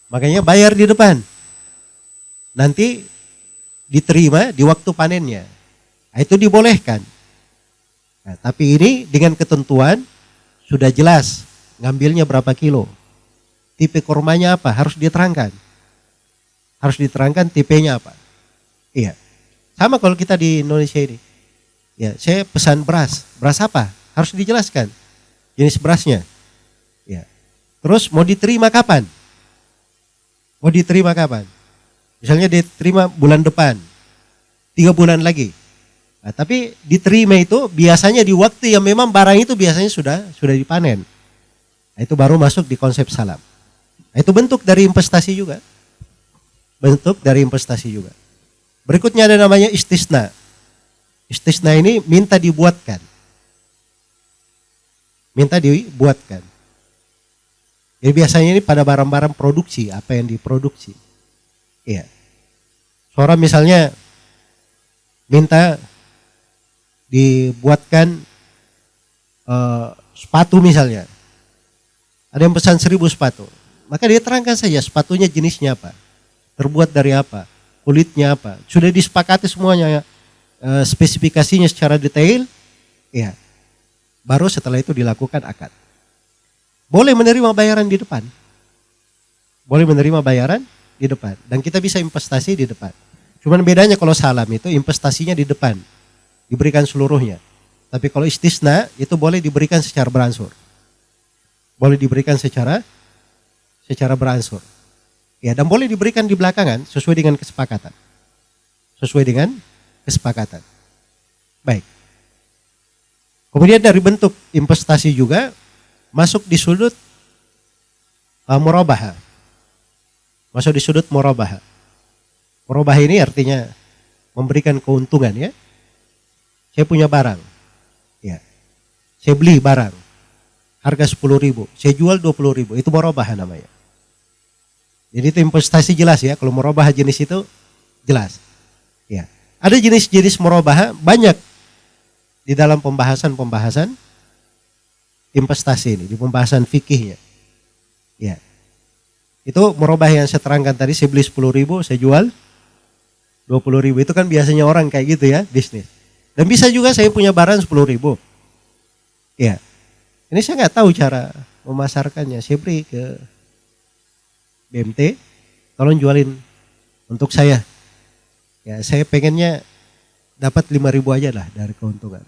Makanya bayar di depan. Nanti diterima di waktu panennya. Nah, itu dibolehkan. Nah, tapi ini dengan ketentuan sudah jelas ngambilnya berapa kilo. Tipe kormanya apa? Harus diterangkan. Harus diterangkan tipenya apa. Iya. Sama kalau kita di Indonesia ini. Ya, saya pesan beras. Beras apa? Harus dijelaskan. Jenis berasnya. Ya. Terus mau diterima kapan? Mau diterima kapan? Misalnya diterima bulan depan. 3 bulan lagi. Nah, tapi diterima itu biasanya di waktu yang memang barang itu biasanya sudah dipanen. Nah, itu baru masuk di konsep salam. Nah, itu bentuk dari investasi juga. Bentuk dari investasi juga. Berikutnya ada namanya istisna. Istisna ini minta dibuatkan. Minta dibuatkan. Jadi biasanya ini pada barang-barang produksi, apa yang diproduksi. Iya. Seorang misalnya minta dibuatkan sepatu misalnya. Ada yang pesan 1000 sepatu. Maka dia terangkan saja sepatunya jenisnya apa. Terbuat dari apa. Kulitnya apa. Sudah disepakati semuanya spesifikasinya secara detail. Ya. Baru setelah itu dilakukan akad. Boleh menerima bayaran di depan. Boleh menerima bayaran di depan. Dan kita bisa investasi di depan. Cuman bedanya kalau salam itu investasinya di depan. Diberikan seluruhnya. Tapi kalau istisna itu boleh diberikan secara beransur. Boleh diberikan secara beransur. Ya, dan boleh diberikan di belakangan sesuai dengan kesepakatan. Sesuai dengan kesepakatan. Baik. Kemudian dari bentuk investasi juga masuk di sudut murabahah. Masuk di sudut murabahah. Murabahah ini artinya memberikan keuntungan ya. Saya punya barang. Ya. Saya beli barang. Harga 10.000. Saya jual 20.000. Itu murabahah namanya. Jadi itu investasi jelas ya. Kalau murabahah jenis itu jelas. Ya. Ada jenis-jenis murabahah banyak di dalam pembahasan investasi ini, di pembahasan fikihnya. Ya. Itu murabahah yang saya terangkan tadi, saya beli 10.000, saya jual 20.000. Itu kan biasanya orang kayak gitu ya, bisnis. Dan bisa juga saya punya barang 10.000. Ya. Ini saya nggak tahu cara memasarkannya. Saya beri ke BMT, tolong jualin untuk saya. Ya, saya pengennya dapat 5.000 aja lah dari keuntungan.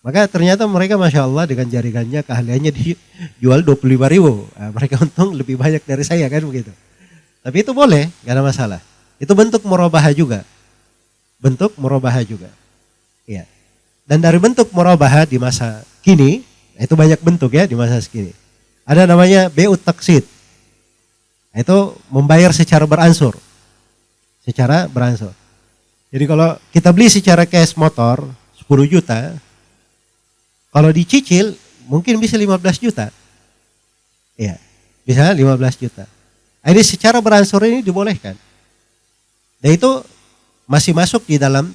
Maka ternyata mereka Masya Allah dengan jaringannya, keahliannya dijual 25.000. Nah, mereka untung lebih banyak dari saya kan begitu. Tapi itu boleh, gak ada masalah. Itu bentuk murabahah juga. Bentuk murabahah juga. Ya. Dan dari bentuk murabahah di masa kini, itu banyak bentuk ya di masa kini. Ada namanya BU taksid. Itu membayar secara beransur. Secara beransur. Jadi kalau kita beli secara cash motor 10 juta, kalau dicicil mungkin bisa 15 juta. Ya, bisa 15 juta. Jadi secara beransur ini dibolehkan. Dan itu masih masuk di dalam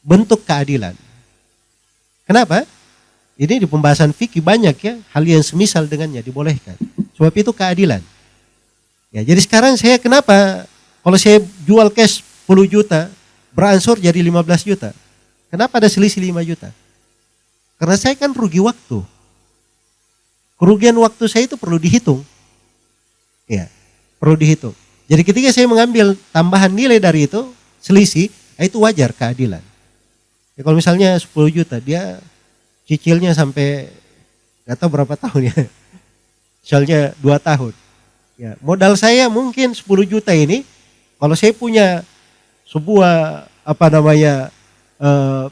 bentuk keadilan. Kenapa? Ini di pembahasan fikih banyak ya hal yang semisal dengannya dibolehkan. Sebab itu keadilan. Ya, jadi sekarang saya kenapa kalau saya jual cash 10 juta beransur jadi 15 juta. Kenapa ada selisih 5 juta? Karena saya kan rugi waktu. Kerugian waktu saya itu perlu dihitung. Ya, perlu dihitung. Jadi ketika saya mengambil tambahan nilai dari itu, selisih, itu wajar keadilan. Ya, kalau misalnya 10 juta, dia cicilnya sampai gak tahu berapa tahun ya. Misalnya 2 tahun. Ya, modal saya mungkin 10 juta ini, kalau saya punya sebuah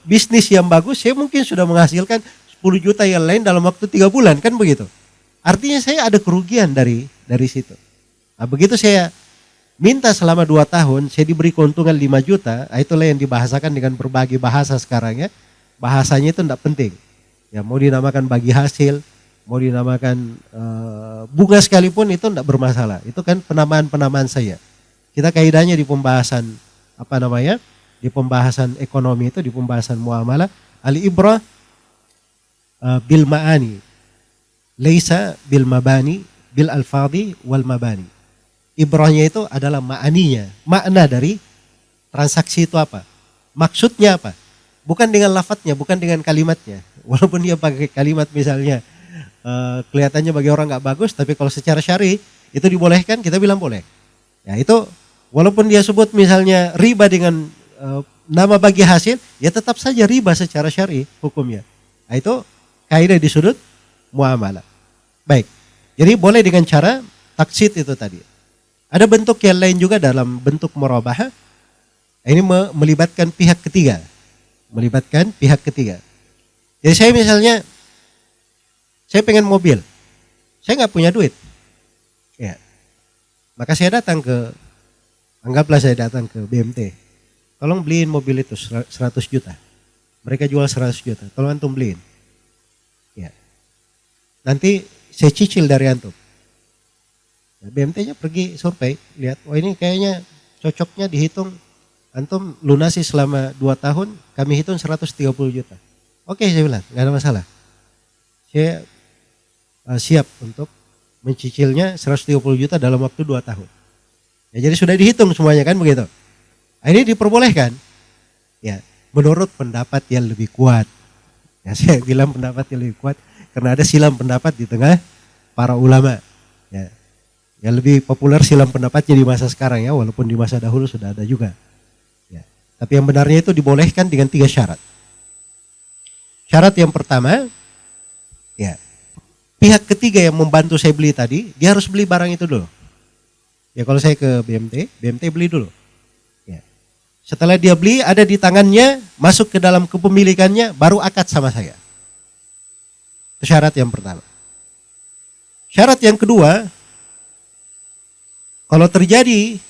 bisnis yang bagus, saya mungkin sudah menghasilkan 10 juta yang lain dalam waktu 3 bulan, kan begitu. Artinya saya ada kerugian dari situ. Nah, begitu saya minta selama 2 tahun, saya diberi keuntungan 5 juta, itulah yang dibahasakan dengan berbagai bahasa sekarang ya. Bahasanya itu tidak penting. Ya, mau dinamakan bagi hasil, mau dinamakan bunga sekalipun itu tidak bermasalah. Itu kan penamaan-penamaan saya. Kita kaidahnya di pembahasan di pembahasan ekonomi itu, di pembahasan muamalah, al-ibrah bil ma'ani, laisa bil mabani, bil alfadhi wal mabani. Ibrahnya itu adalah ma'aninya, makna dari transaksi itu apa, maksudnya apa, bukan dengan lafadznya, bukan dengan kalimatnya. Walaupun dia pakai kalimat misalnya kelihatannya bagi orang nggak bagus, tapi kalau secara syar'i itu dibolehkan, kita bilang boleh. Ya itu walaupun dia sebut misalnya riba dengan nama bagi hasil, ya tetap saja riba secara syar'i hukumnya. Nah, itu kaidah di sudut muamalah. Baik, jadi boleh dengan cara taksid itu tadi. Ada bentuk yang lain juga dalam bentuk murabahah. Ini melibatkan pihak ketiga. Melibatkan pihak ketiga. Jadi saya misalnya, saya pengen mobil. Saya nggak punya duit. Ya. Maka saya datang anggaplah saya datang ke BMT. Tolong beliin mobil itu 100 juta. Mereka jual 100 juta. Tolong antum beliin. Ya. Nanti saya cicil dari antum. BMT-nya pergi survei, lihat, oh ini kayaknya cocoknya dihitung, antum lunasi selama 2 tahun, kami hitung 130 juta. Oke, saya bilang, nggak ada masalah. Saya siap untuk mencicilnya 130 juta dalam waktu 2 tahun. Ya, jadi sudah dihitung semuanya kan begitu. Ini diperbolehkan. Ya, menurut pendapat yang lebih kuat. Ya, saya bilang pendapat yang lebih kuat karena ada silam pendapat di tengah para ulama. Ya. Yang lebih populer silam pendapatnya di masa sekarang ya, walaupun di masa dahulu sudah ada juga. Ya. Tapi yang benarnya itu dibolehkan dengan 3 syarat. Syarat yang pertama, ya, pihak ketiga yang membantu saya beli tadi, dia harus beli barang itu dulu. Ya kalau saya ke BMT beli dulu. Ya. Setelah dia beli, ada di tangannya, masuk ke dalam kepemilikannya, baru akad sama saya. Itu syarat yang pertama. Syarat yang kedua, kalau terjadi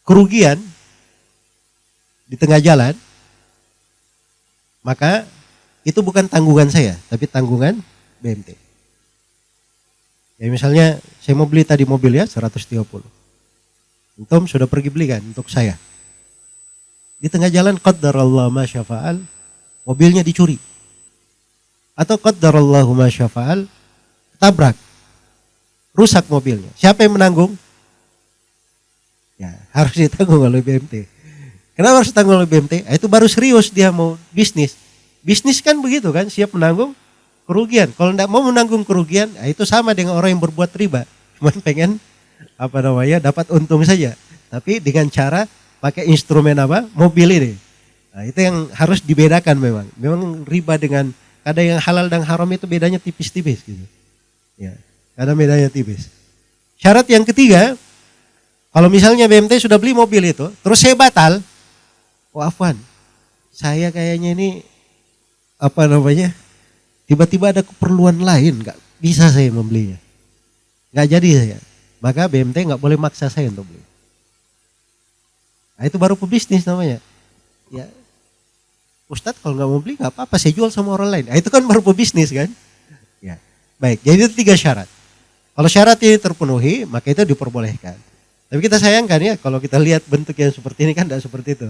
kerugian di tengah jalan, maka itu bukan tanggungan saya, tapi tanggungan BMT. Ya misalnya saya mau beli tadi mobil ya 130. Antum sudah pergi beli kan untuk saya. Di tengah jalan qaddarallahu ma syafa'al, mobilnya dicuri. Atau qaddarallahu ma syafa'al, tabrak. Rusak mobilnya. Siapa yang menanggung? Ya, harus ditanggung oleh BMT. Kenapa harus ditanggung oleh BMT? Itu baru serius dia mau bisnis. Bisnis kan begitu kan, siap menanggung kerugian. Kalau tidak mau menanggung kerugian, itu sama dengan orang yang berbuat riba. Cuma pengen dapat untung saja. Tapi dengan cara pakai instrumen mobil ini. Nah, itu yang harus dibedakan memang. Memang riba dengan ada yang halal dan haram itu bedanya tipis-tipis gitu. Ya, ada bedanya tipis. Syarat yang ketiga, kalau misalnya BMT sudah beli mobil itu, terus saya batal, afwan, saya kayaknya ini apa namanya, tiba-tiba ada keperluan lain, nggak bisa saya membelinya, nggak jadi saya. Maka BMT nggak boleh maksa saya untuk beli. Nah, itu baru pebisnis namanya. Ya, Ustadz kalau nggak mau beli nggak apa-apa, saya jual sama orang lain. Nah, itu kan baru pebisnis kan. Ya, baik. Jadi itu 3 syarat. Kalau syarat ini terpenuhi, maka itu diperbolehkan. Tapi kita sayangkan ya, kalau kita lihat bentuk yang seperti ini kan tidak seperti itu.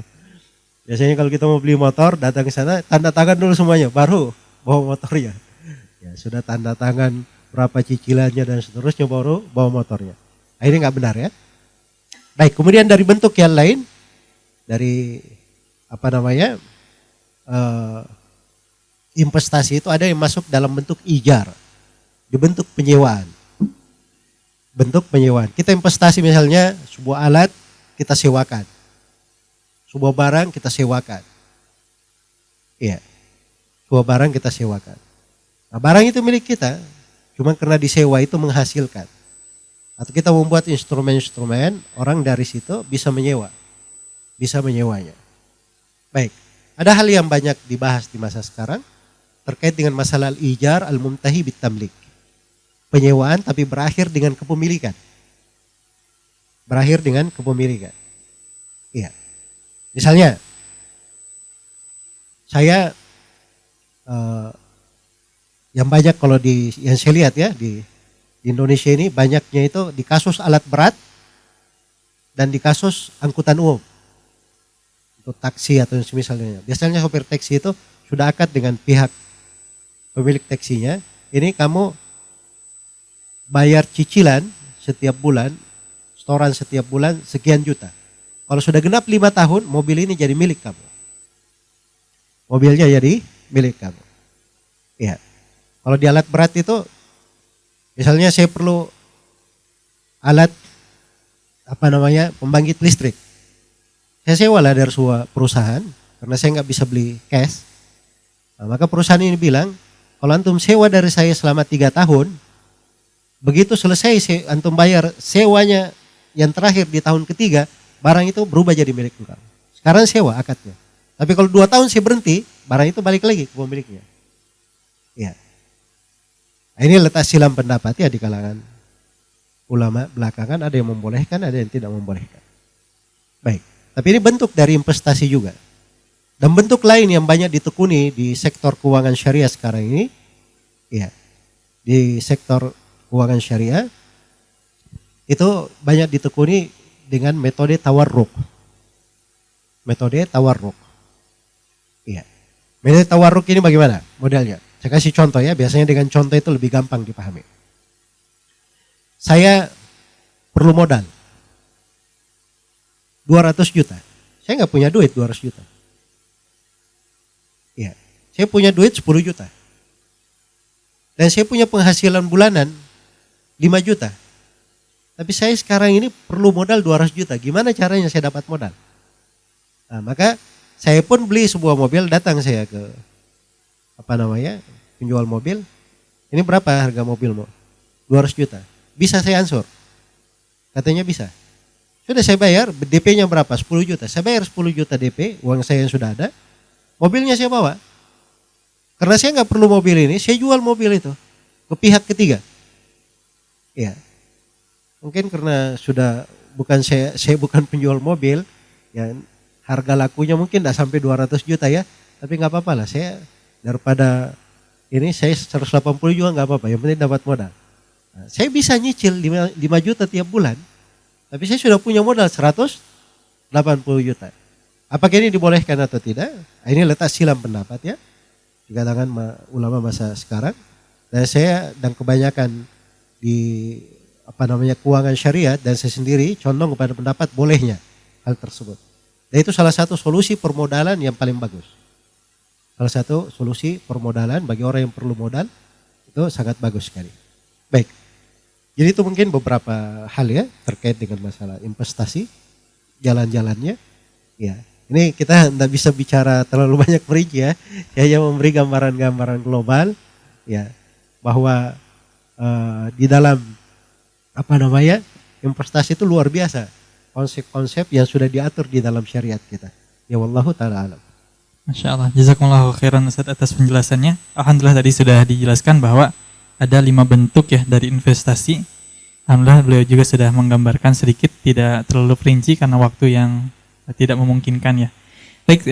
Biasanya kalau kita mau beli motor, datang ke sana, tanda tangan dulu semuanya, baru bawa motornya. Ya, sudah tanda tangan berapa cicilannya dan seterusnya, baru bawa motornya. Nah, ini nggak benar ya. Baik, kemudian dari bentuk yang lain, dari apa namanya, investasi itu ada yang masuk dalam bentuk ijar, di bentuk penyewaan. Bentuk penyewaan. Kita investasi misalnya sebuah alat kita sewakan. Sebuah barang kita sewakan. Iya. Sebuah barang kita sewakan. Nah, barang itu milik kita, cuma karena disewa itu menghasilkan. Atau kita membuat instrumen-instrumen, orang dari situ bisa menyewa. Bisa menyewanya. Baik. Ada hal yang banyak dibahas di masa sekarang terkait dengan masalah al-ijar al-mumtahi bit-tamlik. Penyewaan tapi berakhir dengan kepemilikan. Berakhir dengan kepemilikan. Iya. Misalnya, saya yang banyak kalau yang saya lihat ya di Indonesia ini banyaknya itu di kasus alat berat dan di kasus angkutan umum. Untuk taksi atau semisalnya. Biasanya sopir taksi itu sudah akad dengan pihak pemilik taksinya. Ini kamu bayar cicilan setiap bulan, setoran setiap bulan sekian juta. Kalau sudah genap 5 tahun, mobil ini jadi milik kamu. Mobilnya jadi milik kamu. Ya. Kalau di alat berat itu, misalnya saya perlu alat pembangkit listrik. Saya sewa lah dari sebuah perusahaan, karena saya nggak bisa beli cash. Nah, maka perusahaan ini bilang, kalau antum sewa dari saya selama 3 tahun, begitu selesai antum bayar sewanya yang terakhir di tahun ketiga, barang itu berubah jadi milik engkau. Sekarang sewa akadnya. Tapi kalau 2 tahun saya berhenti, barang itu balik lagi ke pemiliknya. Ya. Nah, ini letak silam pendapat ya di kalangan ulama belakangan, ada yang membolehkan, ada yang tidak membolehkan. Baik. Tapi ini bentuk dari investasi juga. Dan bentuk lain yang banyak ditekuni di sektor keuangan syariah sekarang ini, ya, di sektor keuangan syariah itu banyak ditekuni dengan metode tawarruk. Metode tawarruk. Iya. Metode tawarruk ini bagaimana modelnya? Saya kasih contoh ya, biasanya dengan contoh itu lebih gampang dipahami. Saya perlu modal 200 juta. Saya nggak punya duit 200 juta. Iya. Saya punya duit 10 juta. Dan saya punya penghasilan bulanan 5 juta. Tapi saya sekarang ini perlu modal 200 juta. Gimana caranya saya dapat modal? Nah, maka saya pun beli sebuah mobil, datang saya ke penjual mobil. Ini berapa harga mobilmu? 200 juta. Bisa saya ansur? Katanya bisa. Sudah saya bayar, DP-nya berapa? 10 juta. Saya bayar 10 juta DP, uang saya yang sudah ada. Mobilnya saya bawa. Karena saya nggak perlu mobil ini, saya jual mobil itu ke pihak ketiga. Ya, mungkin karena sudah bukan saya bukan penjual mobil, ya harga lakunya mungkin tidak sampai 200 juta ya, tapi nggak apa-apa lah, saya daripada ini saya 180 juga nggak apa-apa, yang penting dapat modal. Nah, saya bisa nyicil 5 juta tiap bulan, tapi saya sudah punya modal 180 juta. Apakah ini dibolehkan atau tidak? Nah, ini letak silam pendapat ya, di kalangan ulama masa sekarang. Dan saya dan kebanyakan di keuangan syariat dan saya sendiri condong kepada pendapat bolehnya hal tersebut. Dan itu salah satu solusi permodalan yang paling bagus. Salah satu solusi permodalan bagi orang yang perlu modal itu sangat bagus sekali. Baik. Jadi itu mungkin beberapa hal ya terkait dengan masalah investasi, jalan-jalannya. Ya, ini kita tidak bisa bicara terlalu banyak perinci ya. Saya hanya memberi gambaran-gambaran global ya bahwa di dalam investasi itu luar biasa, konsep-konsep yang sudah diatur di dalam syariat kita. Ya wallahu taala alam. Masya Allah, jazakumullahu khairan Ustaz atas penjelasannya. Alhamdulillah tadi sudah dijelaskan bahwa ada 5 bentuk ya dari investasi. Alhamdulillah beliau juga sudah menggambarkan sedikit, tidak terlalu perinci karena waktu yang tidak memungkinkan ya. Baik,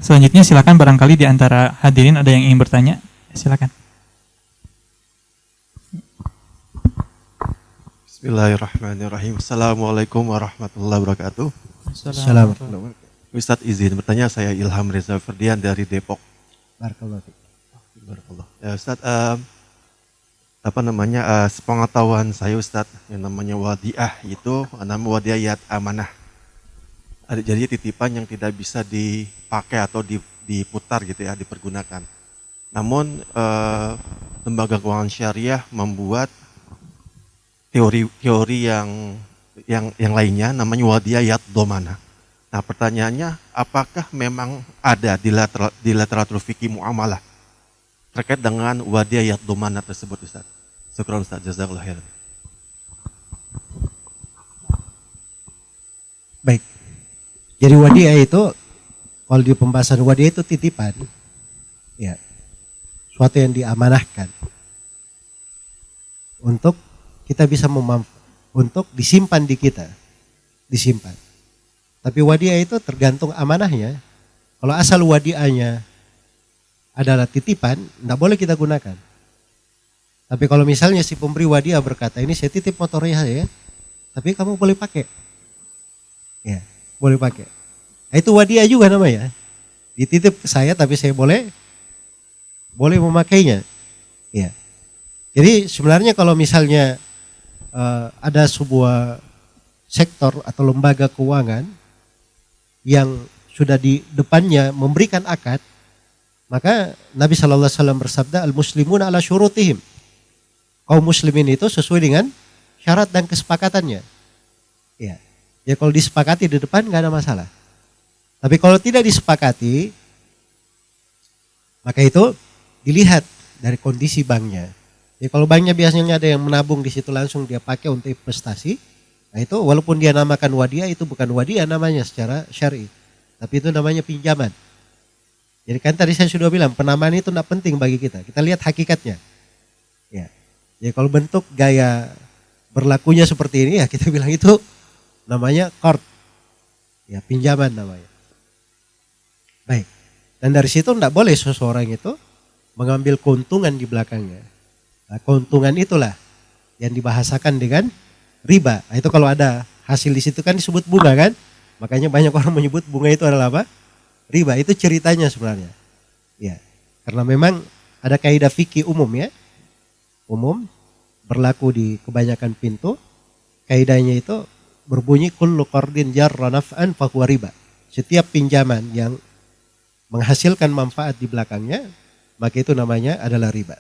selanjutnya silakan barangkali di antara hadirin ada yang ingin bertanya, silakan. Bismillahirrahmanirrahim. Assalamualaikum warahmatullahi wabarakatuh. Assalamualaikum. Ustadz izin bertanya, saya Ilham Reza Ferdian dari Depok. Barakallahu fiik. Barakallah. Ya Ustadz, sepengetahuan saya Ustadz, yang namanya wadiah itu nama wadiayat amanah. Jadi titipan yang tidak bisa dipakai atau diputar gitu ya, dipergunakan. Namun lembaga keuangan syariah membuat teori yang lainnya namanya wadiayat domana. Nah pertanyaannya, apakah memang ada di literatur fikih muamalah terkait dengan wadiayat domana tersebut Ustaz? Syukran Ustaz, jazakallahu khairan. Baik. Jadi wadiah itu, kalau di pembahasan wadiah itu titipan, ya, suatu yang diamanahkan untuk kita bisa untuk disimpan di kita, disimpan. Tapi wadiah itu tergantung amanahnya. Kalau asal wadiahnya adalah titipan, tidak boleh kita gunakan. Tapi kalau misalnya si pemberi wadiah berkata, ini saya titip motornya ya, tapi kamu boleh pakai. Ya, boleh pakai. Nah, itu wadiah juga namanya. Dititip ke saya tapi saya boleh memakainya. Ya. Jadi sebenarnya kalau misalnya ada sebuah sektor atau lembaga keuangan yang sudah di depannya memberikan akad, maka Nabi SAW bersabda, al-muslimuna ala syurutihim. Kaum muslimin itu sesuai dengan syarat dan kesepakatannya. Ya. Ya kalau disepakati di depan nggak ada masalah. Tapi kalau tidak disepakati, maka itu dilihat dari kondisi banknya. Ya kalau banknya biasanya ada yang menabung di situ langsung dia pakai untuk investasi, nah itu walaupun dia namakan wadiah, itu bukan wadiah namanya secara syar'i, tapi itu namanya pinjaman. Jadi kan tadi saya sudah bilang penamaan itu tidak penting bagi kita. Kita lihat hakikatnya. Ya. Jadi kalau bentuk gaya berlakunya seperti ini ya kita bilang itu namanya qard. Ya, pinjaman namanya. Baik. Dan dari situ tidak boleh seseorang itu mengambil keuntungan di belakangnya. Nah, keuntungan itulah yang dibahasakan dengan riba. Nah, itu kalau ada hasil di situ kan disebut bunga kan? Makanya banyak orang menyebut bunga itu adalah apa? Riba. Itu ceritanya sebenarnya. Ya. Karena memang ada kaidah fikih umum ya. Umum berlaku di kebanyakan pintu. Kaidahnya itu berbunyi kullu qardin jarra naf'an fahuwa riba. Setiap pinjaman yang menghasilkan manfaat di belakangnya, maka itu namanya adalah riba.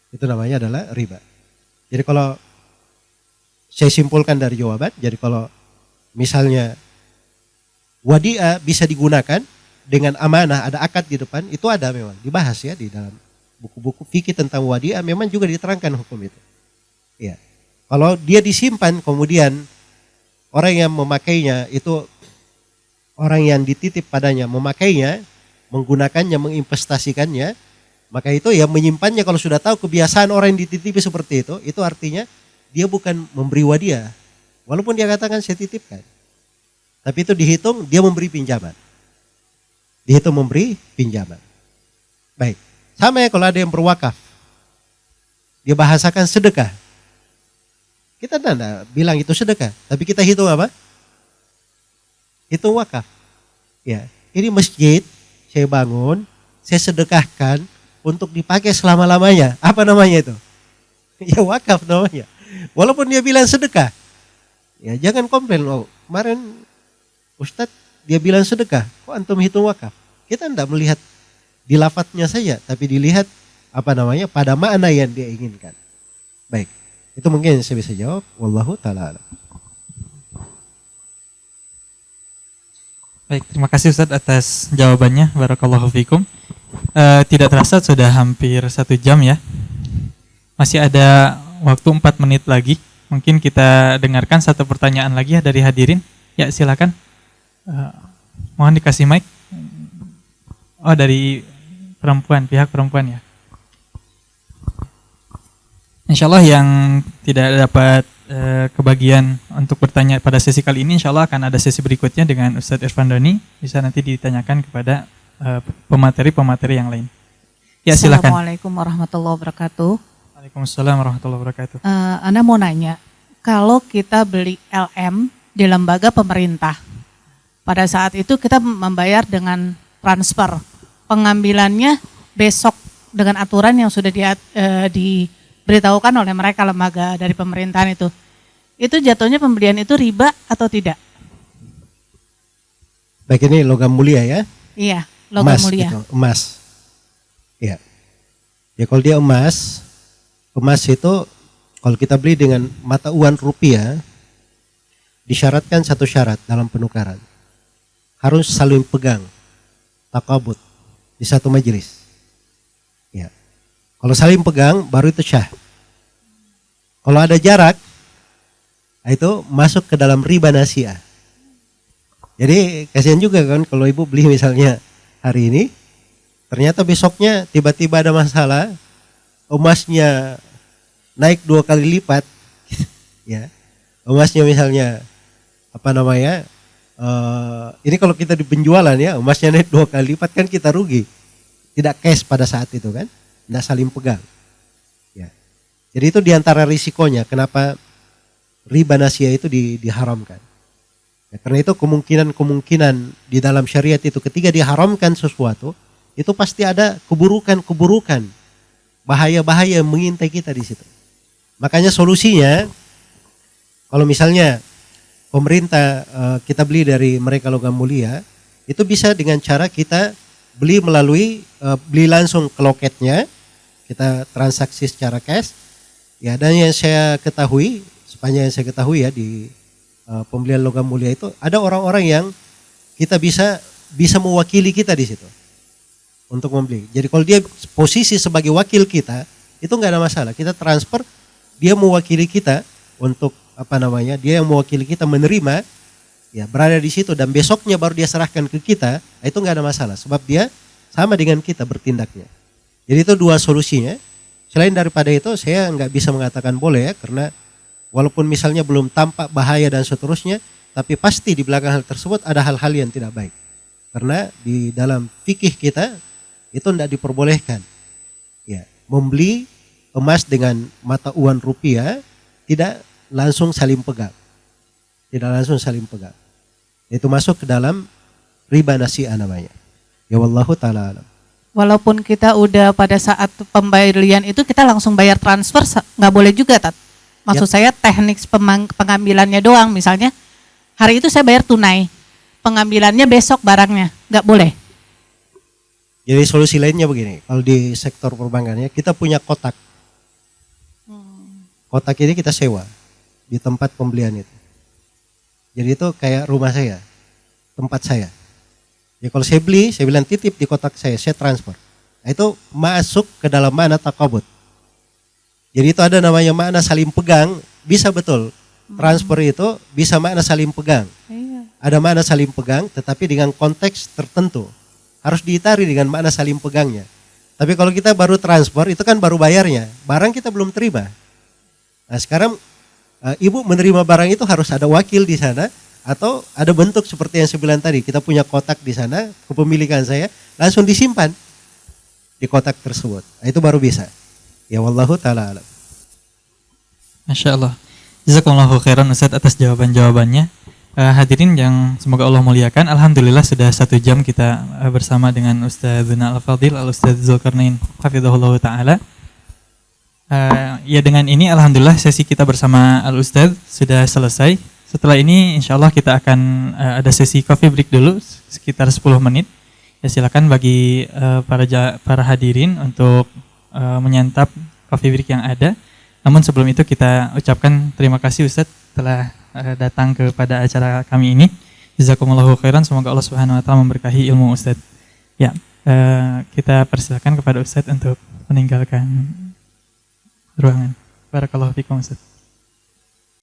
Itu namanya adalah riba. Jadi kalau saya simpulkan dari jawaban, jadi kalau misalnya wadiah bisa digunakan dengan amanah, ada akad di depan, itu ada memang dibahas ya di dalam buku-buku fikih tentang wadiah, memang juga diterangkan hukum itu. Ya. Kalau dia disimpan kemudian orang yang memakainya itu orang yang dititip padanya memakainya, menggunakannya, menginvestasikannya, maka itu ya menyimpannya. Kalau sudah tahu kebiasaan orang yang dititipi seperti itu artinya dia bukan memberi wadiah. Walaupun dia katakan saya titipkan. Tapi itu dihitung dia memberi pinjaman. Dihitung memberi pinjaman. Baik. Sama ya kalau ada yang berwakaf. Dia bahasakan sedekah. Kita tidak bilang itu sedekah. Tapi kita hitung apa? Hitung wakaf. Ya, ini masjid saya bangun, saya sedekahkan untuk dipakai selama-lamanya. Apa namanya itu? Ya wakaf namanya. Walaupun dia bilang sedekah. Ya jangan komplain, oh kemarin Ustadz dia bilang sedekah, kok antum hitung wakaf? Kita tidak melihat di lafadznya saja, tapi dilihat apa namanya pada makna yang dia inginkan. Baik, itu mungkin saya bisa jawab. Wallahu ta'ala a'lam. Baik, terima kasih Ustadz atas jawabannya. Barakallahu fikum. Tidak terasa sudah hampir 1 jam ya. Masih ada waktu 4 menit lagi. Mungkin kita dengarkan satu pertanyaan lagi ya dari hadirin. Ya silakan. Mohon dikasih mic. Oh, dari perempuan, pihak perempuan ya. Insya Allah yang tidak dapat kebagian untuk bertanya pada sesi kali ini, insya Allah akan ada sesi berikutnya dengan Ustadz Irfan Doni, bisa nanti ditanyakan kepada pemateri-pemateri yang lain. Ya, silakan. Assalamualaikum warahmatullahi wabarakatuh. Waalaikumsalam warahmatullahi wabarakatuh. Anda mau nanya, kalau kita beli LM di lembaga pemerintah, pada saat itu kita membayar dengan transfer, pengambilannya besok dengan aturan yang sudah diberitahukan oleh mereka lembaga dari pemerintahan itu jatuhnya pembelian itu riba atau tidak? Baik, ini logam mulia ya? Iya, logam Emas, mulia. gitu, emas. Ya. Ya kalau dia emas itu kalau kita beli dengan mata uang rupiah, disyaratkan satu syarat dalam penukaran. Harus saling pegang, takabut di satu majelis. Ya. Kalau saling pegang baru itu syah. Kalau ada jarak, itu masuk ke dalam riba nasiah. Jadi kasihan juga kan kalau ibu beli misalnya hari ini, ternyata besoknya tiba-tiba ada masalah, emasnya naik 2 kali lipat, ya. Emasnya misalnya ini kalau kita di penjualan ya, emasnya naik 2 kali lipat kan kita rugi, tidak cash pada saat itu kan, tidak saling pegang. Ya. Jadi itu diantara risikonya kenapa riba nasiah itu diharamkan. Ya, karena itu kemungkinan di dalam syariat itu ketika diharamkan sesuatu, itu pasti ada keburukan, bahaya-bahaya yang mengintai kita di situ. Makanya solusinya, kalau misalnya pemerintah kita beli dari mereka logam mulia, itu bisa dengan cara kita beli beli langsung ke loketnya, kita transaksi secara cash. Ya, dan yang saya ketahui, sepanjang yang saya ketahui ya di pembelian logam mulia itu ada orang-orang yang kita bisa mewakili kita di situ untuk membeli. Jadi kalau dia posisi sebagai wakil kita, itu nggak ada masalah. Kita transfer, dia mewakili kita untuk dia yang mewakili kita menerima, ya berada di situ dan besoknya baru dia serahkan ke kita, itu nggak ada masalah. Sebab dia sama dengan kita bertindaknya. Jadi itu dua solusinya. Selain daripada itu saya nggak bisa mengatakan boleh ya, karena walaupun misalnya belum tampak bahaya dan seterusnya, tapi pasti di belakang hal tersebut ada hal-hal yang tidak baik. Karena di dalam fikih kita itu tidak diperbolehkan. Ya, membeli emas dengan mata uang rupiah tidak langsung saling pegang. Tidak langsung saling pegang. Itu masuk ke dalam riba nasiah namanya. Ya wallahu ta'ala alam. Walaupun kita udah pada saat pembelian itu kita langsung bayar transfer, nggak boleh juga, Tat? Maksud saya teknik pengambilannya doang, misalnya hari itu saya bayar tunai, pengambilannya besok barangnya, nggak boleh. Jadi solusi lainnya begini, kalau di sektor perbankannya kita punya kotak. Kotak ini kita sewa di tempat pembelian itu. Jadi itu kayak rumah saya, tempat saya. Ya kalau saya beli, saya bilang titip di kotak saya transfer. Nah, itu masuk ke dalam makna takabut. Jadi itu ada namanya makna saling pegang, bisa betul. Transfer itu bisa makna saling pegang. Ada makna saling pegang, tetapi dengan konteks tertentu. Harus diitari dengan makna saling pegangnya. Tapi kalau kita baru transfer, itu kan baru bayarnya. Barang kita belum terima. Nah sekarang ibu menerima barang itu harus ada wakil di sana. Atau ada bentuk seperti yang saya bilang tadi. Kita punya kotak di sana, kepemilikan saya, langsung disimpan di kotak tersebut. Nah, itu baru bisa. Ya wallahu ta'ala alam. Masya Allah. Jazakumullahu khairan Ustadz atas jawaban-jawabannya. Hadirin yang semoga Allah muliakan. Alhamdulillah sudah 1 jam kita bersama dengan Ustadzuna Al-Fadil Al-Ustadz Zulkarnain hafizahullah ta'ala. Ya dengan ini alhamdulillah sesi kita bersama Al-Ustadz sudah selesai. Setelah ini insya Allah kita akan ada sesi coffee break dulu sekitar 10 menit. Ya silakan bagi para hadirin untuk menyantap coffee break yang ada. Namun sebelum itu kita ucapkan terima kasih Ustadz telah datang kepada acara kami ini. Jazakumullahu khairan, semoga Allah Subhanahu wa taala memberkahi ilmu Ustadz. Ya, kita persilakan kepada Ustadz untuk meninggalkan ruangan. Barakallahu fikum Ustadz.